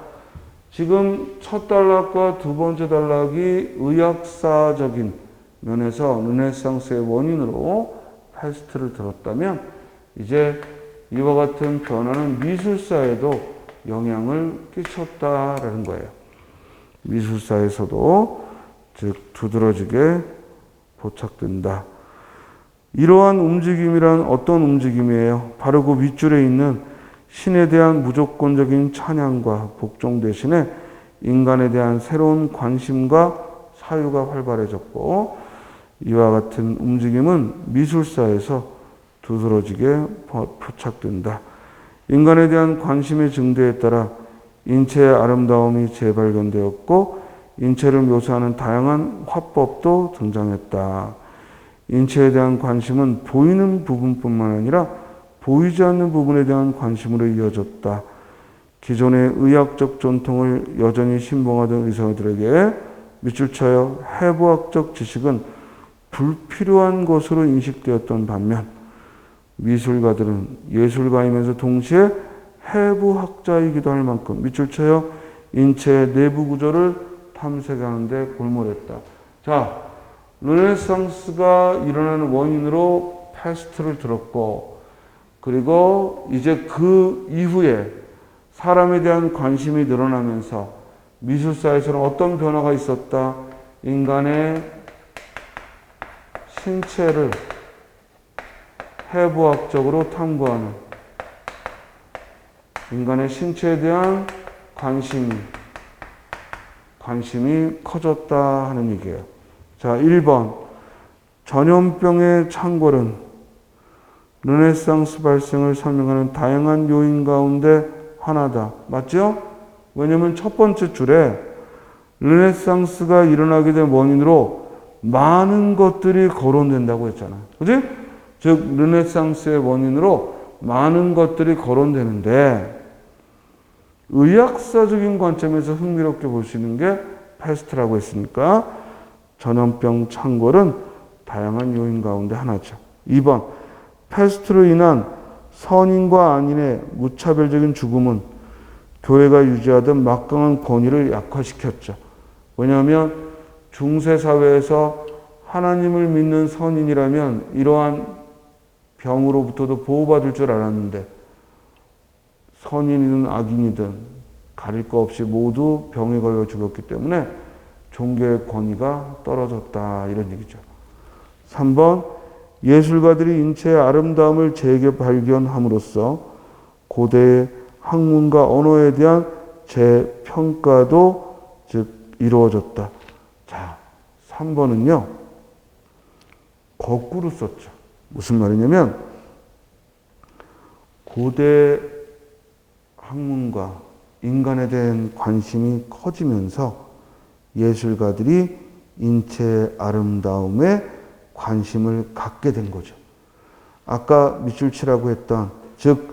Speaker 1: 지금 첫 단락과 두 번째 단락이 의학사적인 면에서 르네상스의 원인으로 패스트를 들었다면 이제 이와 같은 변화는 미술사에도 영향을 끼쳤다라는 거예요. 미술사에서도 즉 두드러지게 포착된다. 이러한 움직임이란 어떤 움직임이에요? 바로 그 윗줄에 있는 신에 대한 무조건적인 찬양과 복종 대신에 인간에 대한 새로운 관심과 사유가 활발해졌고 이와 같은 움직임은 미술사에서 두드러지게 포착된다. 인간에 대한 관심의 증대에 따라 인체의 아름다움이 재발견되었고 인체를 묘사하는 다양한 화법도 등장했다. 인체에 대한 관심은 보이는 부분뿐만 아니라 보이지 않는 부분에 대한 관심으로 이어졌다. 기존의 의학적 전통을 여전히 신봉하던 의사들에게 밑줄 쳐요. 해부학적 지식은 불필요한 것으로 인식되었던 반면 미술가들은 예술가이면서 동시에 해부학자이기도 할 만큼 밑줄 쳐요. 인체의 내부 구조를 탐색하는 데 골몰했다. 자, 르네상스가 일어나는 원인으로 패스트를 들었고 그리고 이제 그 이후에 사람에 대한 관심이 늘어나면서 미술사에서는 어떤 변화가 있었다? 인간의 신체를 해부학적으로 탐구하는 인간의 신체에 대한 관심이 커졌다 하는 얘기예요. 자, 1번. 전염병의 창궐은 르네상스 발생을 설명하는 다양한 요인 가운데 하나다. 맞죠? 왜냐면 첫 번째 줄에 르네상스가 일어나게 된 원인으로 많은 것들이 거론된다고 했잖아요. 그지? 즉, 르네상스의 원인으로 많은 것들이 거론되는데 의학사적인 관점에서 흥미롭게 볼 수 있는 게 패스트라고 했으니까 전염병 창궐은 다양한 요인 가운데 하나죠. 2번, 패스트로 인한 선인과 안인의 무차별적인 죽음은 교회가 유지하던 막강한 권위를 약화시켰죠. 왜냐하면 중세사회에서 하나님을 믿는 선인이라면 이러한 병으로부터도 보호받을 줄 알았는데 선인이든 악인이든 가릴 거 없이 모두 병에 걸려 죽었기 때문에 종교의 권위가 떨어졌다 이런 얘기죠. 3번, 예술가들이 인체의 아름다움을 재발견함으로써 고대의 학문과 언어에 대한 재평가도 즉 이루어졌다. 자, 3번은요 거꾸로 썼죠. 무슨 말이냐면 고대 학문과 인간에 대한 관심이 커지면서 예술가들이 인체의 아름다움에 관심을 갖게 된 거죠. 아까 밑줄 치라고 했던, 즉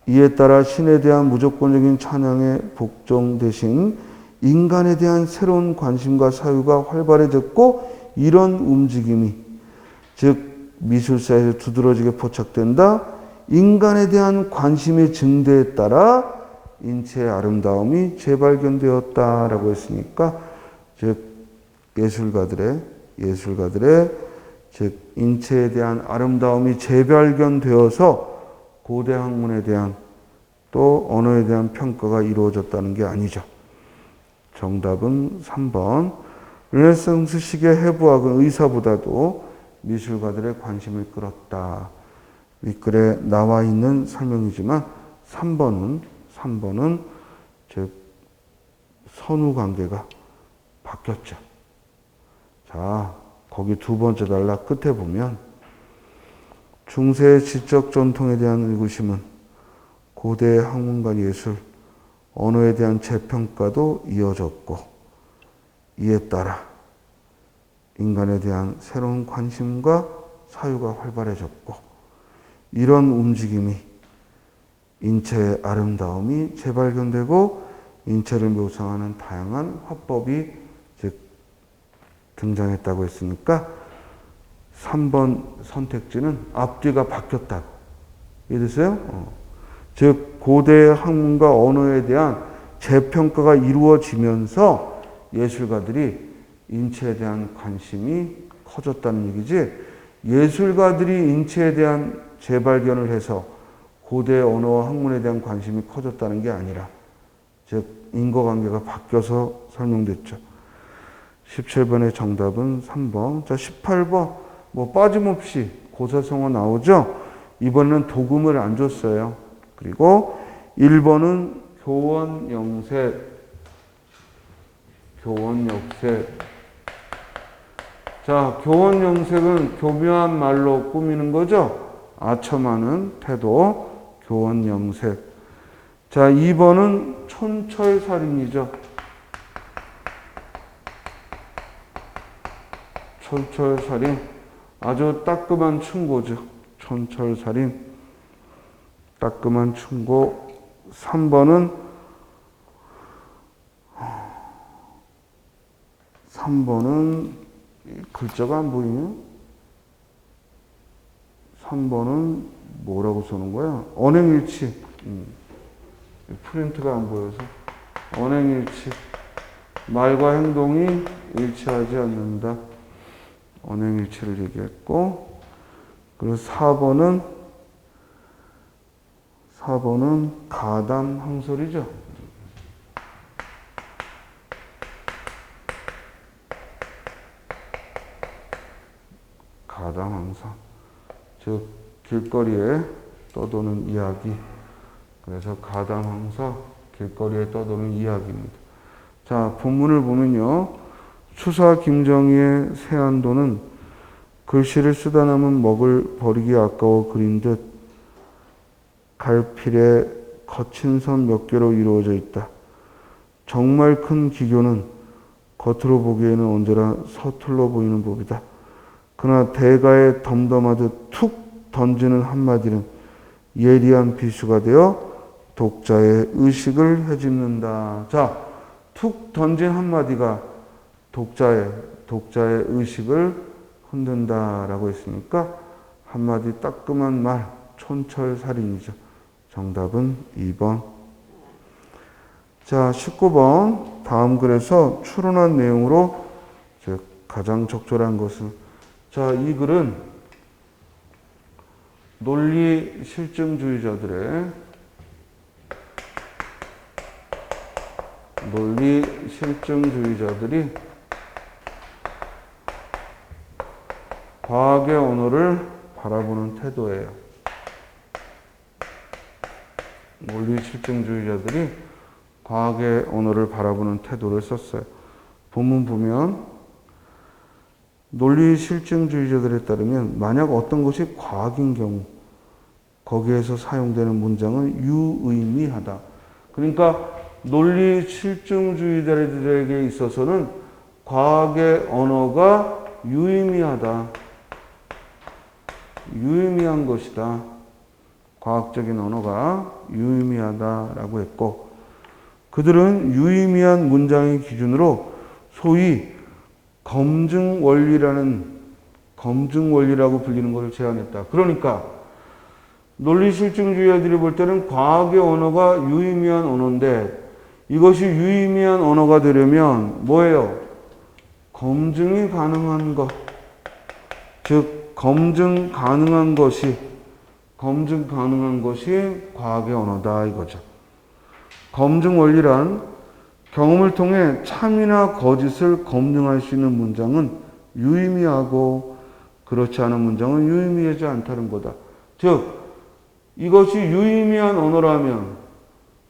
Speaker 1: 이에 따라 신에 대한 무조건적인 찬양에 복종되신 인간에 대한 새로운 관심과 사유가 활발해졌고, 이런 움직임이 즉 미술사에서 두드러지게 포착된다. 인간에 대한 관심의 증대에 따라 인체의 아름다움이 재발견되었다라고 했으니까, 즉 예술가들의 즉 인체에 대한 아름다움이 재발견되어서 고대 학문에 대한 또 언어에 대한 평가가 이루어졌다는 게 아니죠. 정답은 3번. 르네상스 시기의 해부학은 의사보다도 미술가들의 관심을 끌었다. 윗글에 나와 있는 설명이지만 3번은 즉 선후 관계가 바뀌었죠. 자, 거기 두 번째 단락 끝에 보면 중세의 지적 전통에 대한 의구심은 고대의 학문과 예술, 언어에 대한 재평가도 이어졌고, 이에 따라 인간에 대한 새로운 관심과 사유가 활발해졌고, 이런 움직임이 인체의 아름다움이 재발견되고 인체를 묘사하는 다양한 화법이 즉 등장했다고 했으니까 3번 선택지는 앞뒤가 바뀌었다고. 이해됐어요? 즉 고대의 학문과 언어에 대한 재평가가 이루어지면서 예술가들이 인체에 대한 관심이 커졌다는 얘기지, 예술가들이 인체에 대한 재발견을 해서 고대 언어와 학문에 대한 관심이 커졌다는 게 아니라, 즉 인과관계가 바뀌어서 설명됐죠. 17번의 정답은 3번. 자, 18번 뭐 빠짐없이 고사성어 나오죠. 이번에는 도금을 안 줬어요. 그리고 1번은 교원영색. 자, 교원영색은 교묘한 말로 꾸미는 거죠. 아첨하는 태도, 교원영색. 자, 2번은 촌철살인이죠. 촌철살인. 아주 따끔한 충고죠. 촌철살인. 따끔한 충고. 3번은 글자가 안 보이네. 3번은 뭐라고 써놓은 거야? 언행일치. 프린트가 안 보여서. 언행일치. 말과 행동이 일치하지 않는다. 언행일치를 얘기했고, 그리고 4번은 가담항설이죠. 가담항설. 즉 길거리에 떠도는 이야기. 그래서 가담항설, 길거리에 떠도는 이야기입니다. 자, 본문을 보면요. 추사 김정희의 세안도는 글씨를 쓰다 남은 먹을 버리기 아까워 그린 듯 갈필에 거친 선 몇 개로 이루어져 있다. 정말 큰 기교는 겉으로 보기에는 언제나 서툴러 보이는 법이다. 그러나 대가에 덤덤하듯 툭 던지는 한마디는 예리한 비수가 되어 독자의 의식을 헤집는다. 자, 툭 던진 한마디가 독자의 의식을 흔든다라고 했으니까 한마디 따끔한 말, 촌철살인이죠. 정답은 2번. 자, 19번. 다음 글에서 추론한 내용으로 즉 가장 적절한 것은, 자, 이 글은 논리 실증주의자들이 과학의 언어를 바라보는 태도예요. 논리 실증주의자들이 과학의 언어를 바라보는 태도를 썼어요. 본문 보면 논리 실증주의자들에 따르면 만약 어떤 것이 과학인 경우 거기에서 사용되는 문장은 유의미하다. 그러니까 논리 실증주의자들에게 있어서는 과학의 언어가 유의미하다. 유의미한 것이다. 과학적인 언어가 유의미하다라고 했고, 그들은 유의미한 문장의 기준으로 소위 검증 원리라고 불리는 것을 제안했다. 그러니까 논리 실증주의자들이 볼 때는 과학의 언어가 유의미한 언어인데, 이것이 유의미한 언어가 되려면 뭐예요? 검증이 가능한 것. 즉 검증 가능한 것이 과학의 언어다 이거죠. 검증 원리란 경험을 통해 참이나 거짓을 검증할 수 있는 문장은 유의미하고 그렇지 않은 문장은 유의미하지 않다는 거다. 즉 이것이 유의미한 언어라면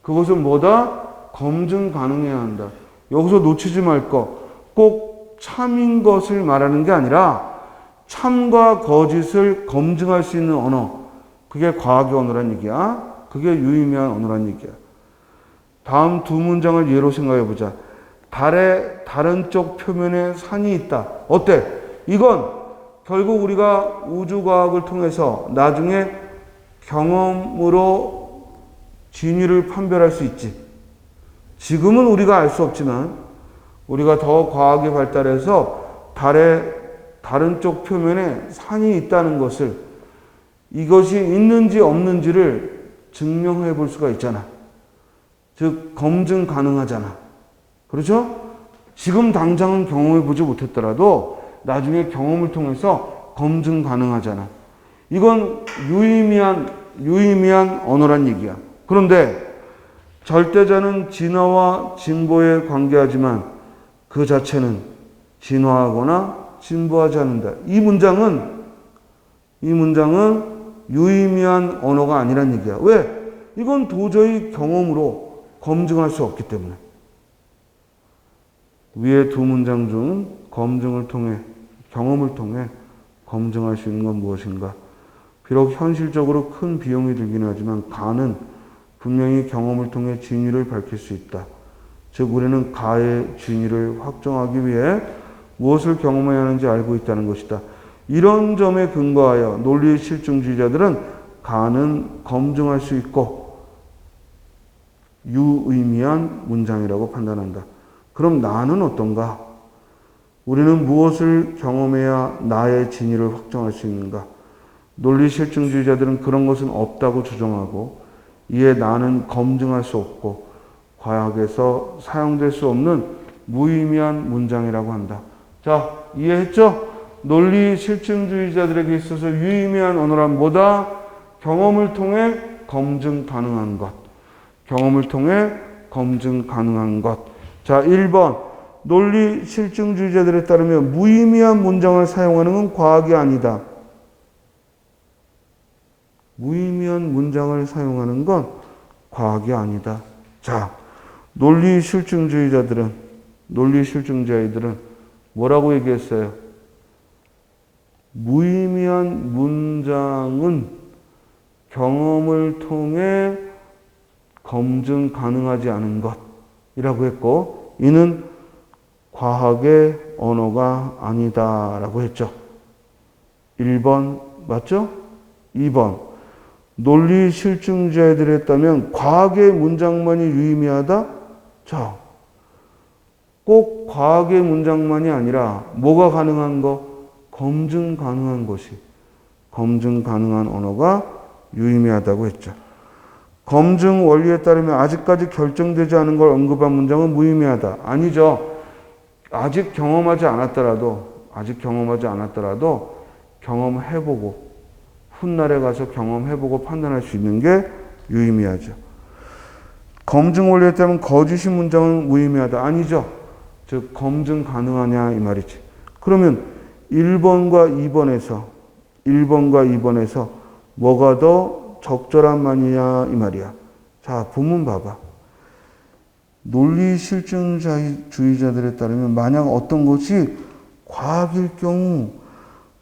Speaker 1: 그것은 뭐다? 검증 가능해야 한다. 여기서 놓치지 말 것. 꼭 참인 것을 말하는 게 아니라 참과 거짓을 검증할 수 있는 언어. 그게 과학의 언어란 얘기야. 그게 유의미한 언어란 얘기야. 다음 두 문장을 예로 생각해 보자. 달의 다른 쪽 표면에 산이 있다. 어때? 이건 결국 우리가 우주과학을 통해서 나중에 경험으로 진위를 판별할 수 있지. 지금은 우리가 알 수 없지만 우리가 더 과학이 발달해서 달의 다른 쪽 표면에 산이 있다는 것을, 이것이 있는지 없는지를 증명해 볼 수가 있잖아. 즉 검증 가능하잖아. 그렇죠? 지금 당장은 경험해 보지 못했더라도 나중에 경험을 통해서 검증 가능하잖아. 이건 유의미한 언어란 얘기야. 그런데 절대자는 진화와 진보에 관계하지만 그 자체는 진화하거나 진보하지 않는다. 이 문장은 유의미한 언어가 아니란 얘기야. 왜? 이건 도저히 경험으로 검증할 수 없기 때문에. 위의 두 문장 중 경험을 통해 검증할 수 있는 건 무엇인가? 비록 현실적으로 큰 비용이 들긴 하지만 가는 분명히 경험을 통해 진위를 밝힐 수 있다. 즉 우리는 가의 진위를 확정하기 위해 무엇을 경험해야 하는지 알고 있다는 것이다. 이런 점에 근거하여 논리 실증주의자들은 가는 검증할 수 있고 유의미한 문장이라고 판단한다. 그럼 나는 어떤가? 우리는 무엇을 경험해야 나의 진위를 확정할 수 있는가? 논리 실증주의자들은 그런 것은 없다고 주장하고, 이에 나는 검증할 수 없고 과학에서 사용될 수 없는 무의미한 문장이라고 한다. 자, 이해했죠? 논리 실증주의자들에게 있어서 유의미한 언어란 뭐다? 경험을 통해 검증 가능한 것. 경험을 통해 검증 가능한 것. 자, 1번. 논리 실증주의자들에 따르면 무의미한 문장을 사용하는 건 과학이 아니다. 무의미한 문장을 사용하는 건 과학이 아니다. 자, 논리 실증주의자들은 뭐라고 얘기했어요? 무의미한 문장은 경험을 통해 검증 가능하지 않은 것이라고 했고, 이는 과학의 언어가 아니다라고 했죠. 1번 맞죠? 2번. 논리 실증주의자들에 했다면 과학의 문장만이 유의미하다? 자, 꼭 과학의 문장만이 아니라 뭐가 가능한 거? 검증 가능한 것이, 검증 가능한 언어가 유의미하다고 했죠. 검증 원리에 따르면 아직까지 결정되지 않은 걸 언급한 문장은 무의미하다. 아니죠. 아직 경험하지 않았더라도 경험해보고 훗날에 가서 경험해보고 판단할 수 있는 게 유의미하죠. 검증 원리에 따르면 거짓인 문장은 무의미하다. 아니죠. 즉 검증 가능하냐 이 말이지. 그러면 1번과 2번에서 뭐가 더 적절한 말이냐 이 말이야. 자, 본문 봐봐. 논리 실증주의자들에 따르면 만약 어떤 것이 과학일 경우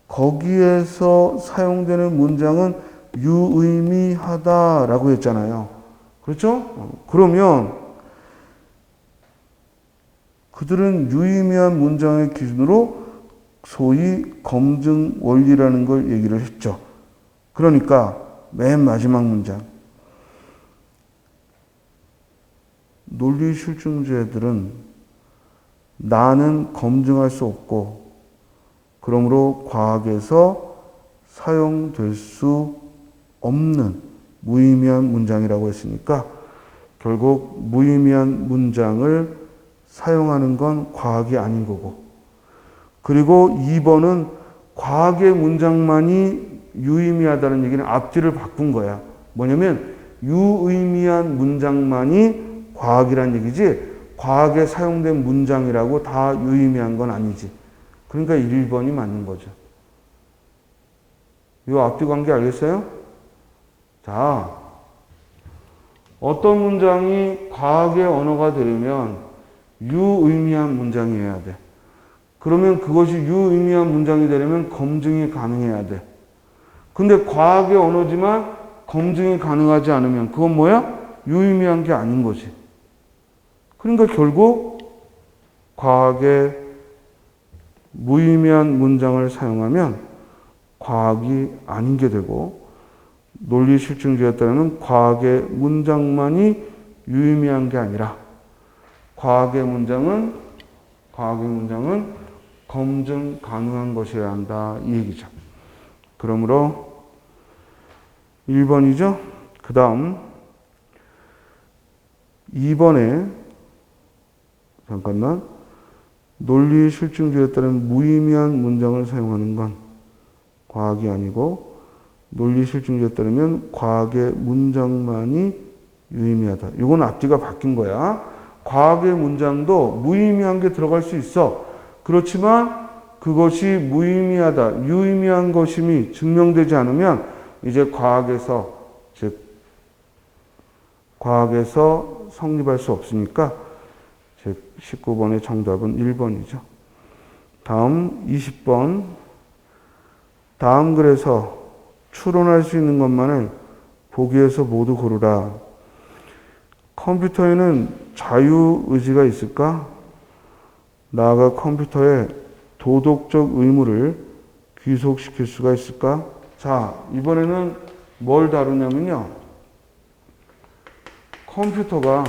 Speaker 1: 거기에서 사용되는 문장은 유의미하다라고 했잖아요. 그렇죠? 그러면 그들은 유의미한 문장의 기준으로 소위 검증 원리라는 걸 얘기를 했죠. 그러니까 맨 마지막 문장. 논리 실증주의들은 나는 검증할 수 없고 그러므로 과학에서 사용될 수 없는 무의미한 문장이라고 했으니까 결국 무의미한 문장을 사용하는 건 과학이 아닌 거고, 그리고 2번은 과학의 문장만이 유의미하다는 얘기는 앞뒤를 바꾼 거야. 뭐냐면 유의미한 문장만이 과학이란 얘기지 과학에 사용된 문장이라고 다 유의미한 건 아니지. 그러니까 1번이 맞는 거죠. 이 앞뒤 관계 알겠어요? 자, 어떤 문장이 과학의 언어가 되려면 유의미한 문장이어야 돼. 그러면 그것이 유의미한 문장이 되려면 검증이 가능해야 돼. 근데 과학의 언어지만 검증이 가능하지 않으면 그건 뭐야? 유의미한 게 아닌 거지. 그러니까 결국 과학의 무의미한 문장을 사용하면 과학이 아닌 게 되고, 논리 실증주의에 따르면 과학의 문장만이 유의미한 게 아니라 과학의 문장은 검증 가능한 것이어야 한다 이 얘기죠. 그러므로 1번이죠. 그 다음 2번에 잠깐만, 논리 실증주의에 따른 무의미한 문장을 사용하는 건 과학이 아니고 논리 실증주의에 따르면 과학의 문장만이 유의미하다. 이건 앞뒤가 바뀐 거야. 과학의 문장도 무의미한 게 들어갈 수 있어. 그렇지만 그것이 무의미하다, 유의미한 것임이 증명되지 않으면 이제 과학에서 성립할 수 없으니까 즉 19번의 정답은 1번이죠. 다음 20번. 다음 글에서 추론할 수 있는 것만을 보기에서 모두 고르라. 컴퓨터에는 자유의지가 있을까? 나아가 컴퓨터에 도덕적 의무를 귀속시킬 수가 있을까? 자, 이번에는 뭘 다루냐면요. 컴퓨터가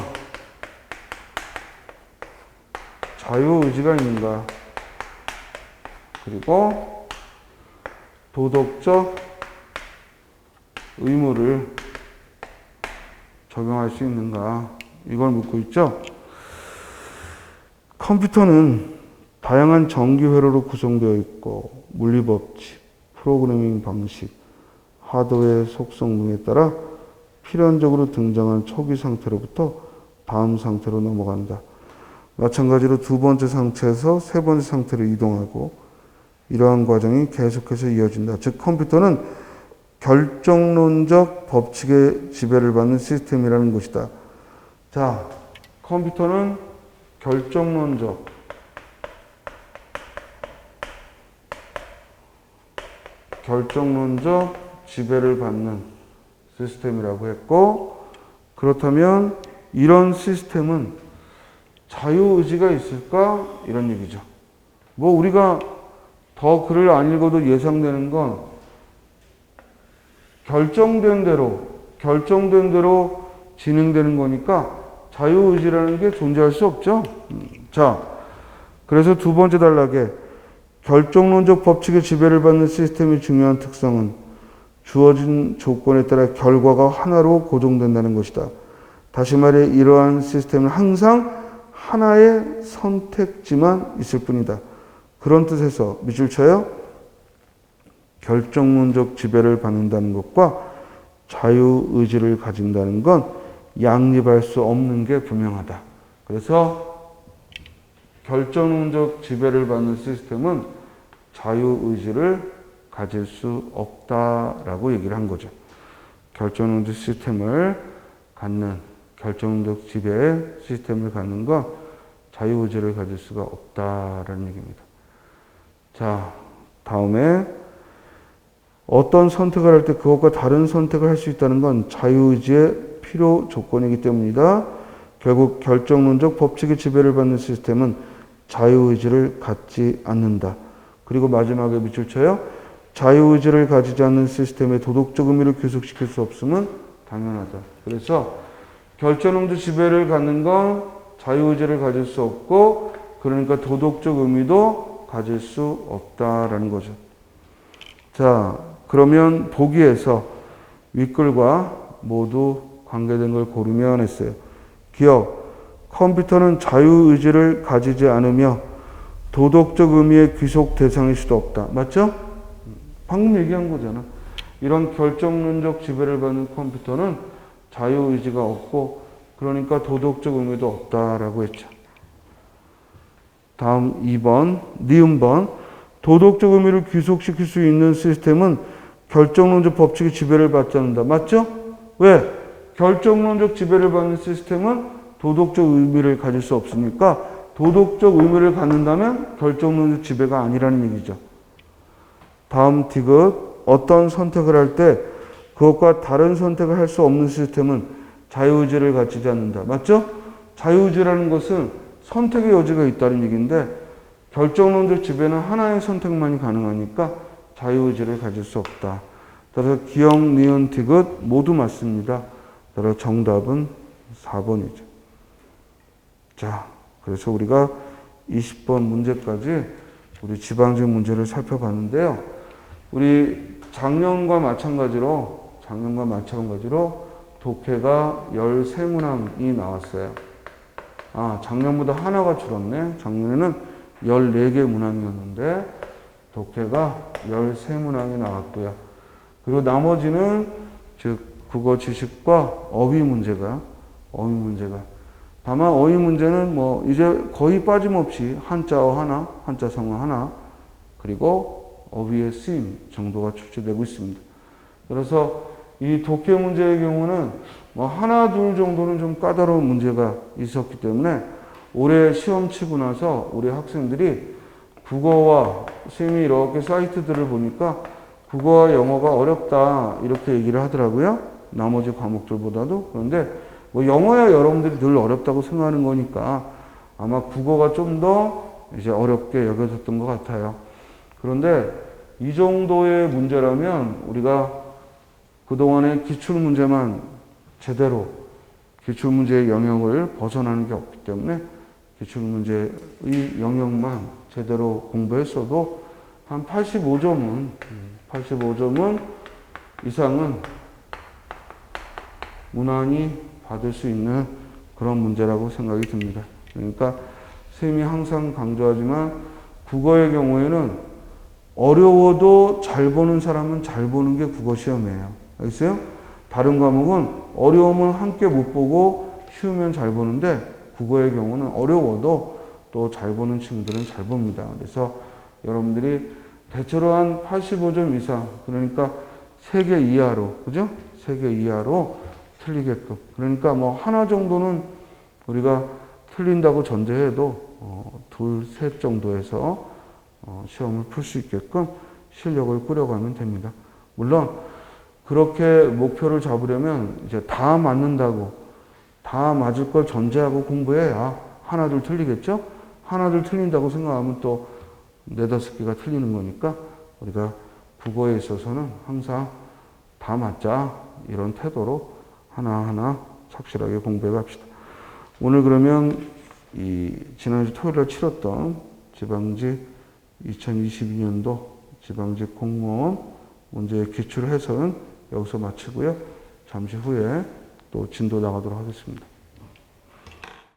Speaker 1: 자유의지가 있는가? 그리고 도덕적 의무를 적용할 수 있는가? 이걸 묻고 있죠. 컴퓨터는 다양한 전기 회로로 구성되어 있고 물리법칙, 프로그래밍 방식, 하드웨어 속성 등에 따라 필연적으로 등장한 초기 상태로부터 다음 상태로 넘어간다. 마찬가지로 두 번째 상태에서 세 번째 상태로 이동하고 이러한 과정이 계속해서 이어진다. 즉 컴퓨터는 결정론적 법칙의 지배를 받는 시스템이라는 것이다. 자, 컴퓨터는 결정론적 지배를 받는 시스템이라고 했고, 그렇다면 이런 시스템은 자유의지가 있을까? 이런 얘기죠. 뭐 우리가 더 글을 안 읽어도 예상되는 건 결정된 대로 진행되는 거니까 자유의지라는 게 존재할 수 없죠. 자, 그래서 두 번째 단락에 결정론적 법칙의 지배를 받는 시스템의 중요한 특성은 주어진 조건에 따라 결과가 하나로 고정된다는 것이다. 다시 말해 이러한 시스템은 항상 하나의 선택지만 있을 뿐이다. 그런 뜻에서 밑줄 쳐요. 결정론적 지배를 받는다는 것과 자유의지를 가진다는 건 양립할 수 없는 게 분명하다. 그래서 결정론적 지배를 받는 시스템은 자유의지를 가질 수 없다라고 얘기를 한 거죠. 결정론적 시스템을 갖는, 결정론적 지배의 시스템을 갖는 건 자유의지를 가질 수가 없다라는 얘기입니다. 자, 다음에 어떤 선택을 할 때 그것과 다른 선택을 할 수 있다는 건 자유의지의 필요 조건이기 때문이다. 결국 결정론적 법칙의 지배를 받는 시스템은 자유의지를 갖지 않는다. 그리고 마지막에 밑줄 쳐요. 자유의지를 가지지 않는 시스템의 도덕적 의미를 귀속시킬 수 없음은 당연하다. 그래서 결정론적 지배를 갖는 건 자유의지를 가질 수 없고, 그러니까 도덕적 의미도 가질 수 없다라는 거죠. 자, 그러면 보기에서 윗글과 모두 관계된 걸 고르면 했어요. 기억, 컴퓨터는 자유의지를 가지지 않으며 도덕적 의미의 귀속 대상일 수도 없다. 맞죠? 방금 얘기한 거잖아. 이런 결정론적 지배를 받는 컴퓨터는 자유의지가 없고, 그러니까 도덕적 의미도 없다라고 했죠. 다음 2번, 니은번. 도덕적 의미를 귀속시킬 수 있는 시스템은 결정론적 법칙의 지배를 받지 않는다. 맞죠? 왜? 결정론적 지배를 받는 시스템은 도덕적 의미를 가질 수 없으니까 도덕적 의미를 갖는다면 결정론적 지배가 아니라는 얘기죠. 다음 디귿. 어떤 선택을 할 때 그것과 다른 선택을 할 수 없는 시스템은 자유의지를 갖지 않는다. 맞죠? 자유의지라는 것은 선택의 여지가 있다는 얘기인데 결정론적 지배는 하나의 선택만이 가능하니까 자유의지를 가질 수 없다. 따라서 기억, 니은, 디귿 모두 맞습니다. 따라서 정답은 4번이죠. 자, 그래서 우리가 20번 문제까지 우리 지방직 문제를 살펴봤는데요. 우리 작년과 마찬가지로 독해가 13문항이 나왔어요. 아, 작년보다 하나가 줄었네. 작년에는 14개 문항이었는데 독해가 13문항이 나왔고요. 그리고 나머지는 즉 국어 지식과 어휘 문제가 다만 어휘 문제는 뭐 이제 거의 빠짐없이 한자어 하나, 한자성어 하나, 그리고 어휘의 쓰임 정도가 출제되고 있습니다. 그래서 이 독해 문제의 경우는 뭐 하나, 둘 정도는 좀 까다로운 문제가 있었기 때문에 올해 시험 치고 나서 우리 학생들이 국어와 쌤이 이렇게 사이트들을 보니까 국어와 영어가 어렵다 이렇게 얘기를 하더라고요. 나머지 과목들보다도. 그런데 뭐 영어야 여러분들이 늘 어렵다고 생각하는 거니까 아마 국어가 좀 더 이제 어렵게 여겨졌던 것 같아요. 그런데 이 정도의 문제라면 우리가 그동안의 기출문제만 제대로 기출문제의 영역을 벗어나는 게 없기 때문에 기출문제의 영역만 제대로 공부했어도 한 85점은 이상은 무난히 받을 수 있는 그런 문제라고 생각이 듭니다. 그러니까 쌤이 항상 강조하지만 국어의 경우에는 어려워도 잘 보는 사람은 잘 보는 게 국어 시험이에요. 알겠어요? 다른 과목은 어려움을 함께 못 보고 쉬우면 잘 보는데 국어의 경우는 어려워도 또 잘 보는 친구들은 잘 봅니다. 그래서 여러분들이 대체로 한 85점 이상, 그러니까 3개 이하로, 그죠? 3개 이하로 틀리게끔. 그러니까 뭐 하나 정도는 우리가 틀린다고 전제해도 둘, 셋 정도에서 시험을 풀 수 있게끔 실력을 꾸려가면 됩니다. 물론 그렇게 목표를 잡으려면 이제 다 맞는다고, 다 맞을 걸 전제하고 공부해야 하나, 둘 틀리겠죠? 하나, 둘 틀린다고 생각하면 또 4, 5개가 틀리는 거니까 우리가 국어에 있어서는 항상 다 맞자 이런 태도로 하나하나 착실하게 공부해 갑시다. 오늘 그러면 지난주 토요일에 치렀던 지방직 2022년도 지방직 공무원 문제의 기출 해설은 여기서 마치고요. 잠시 후에 또 진도 나가도록 하겠습니다.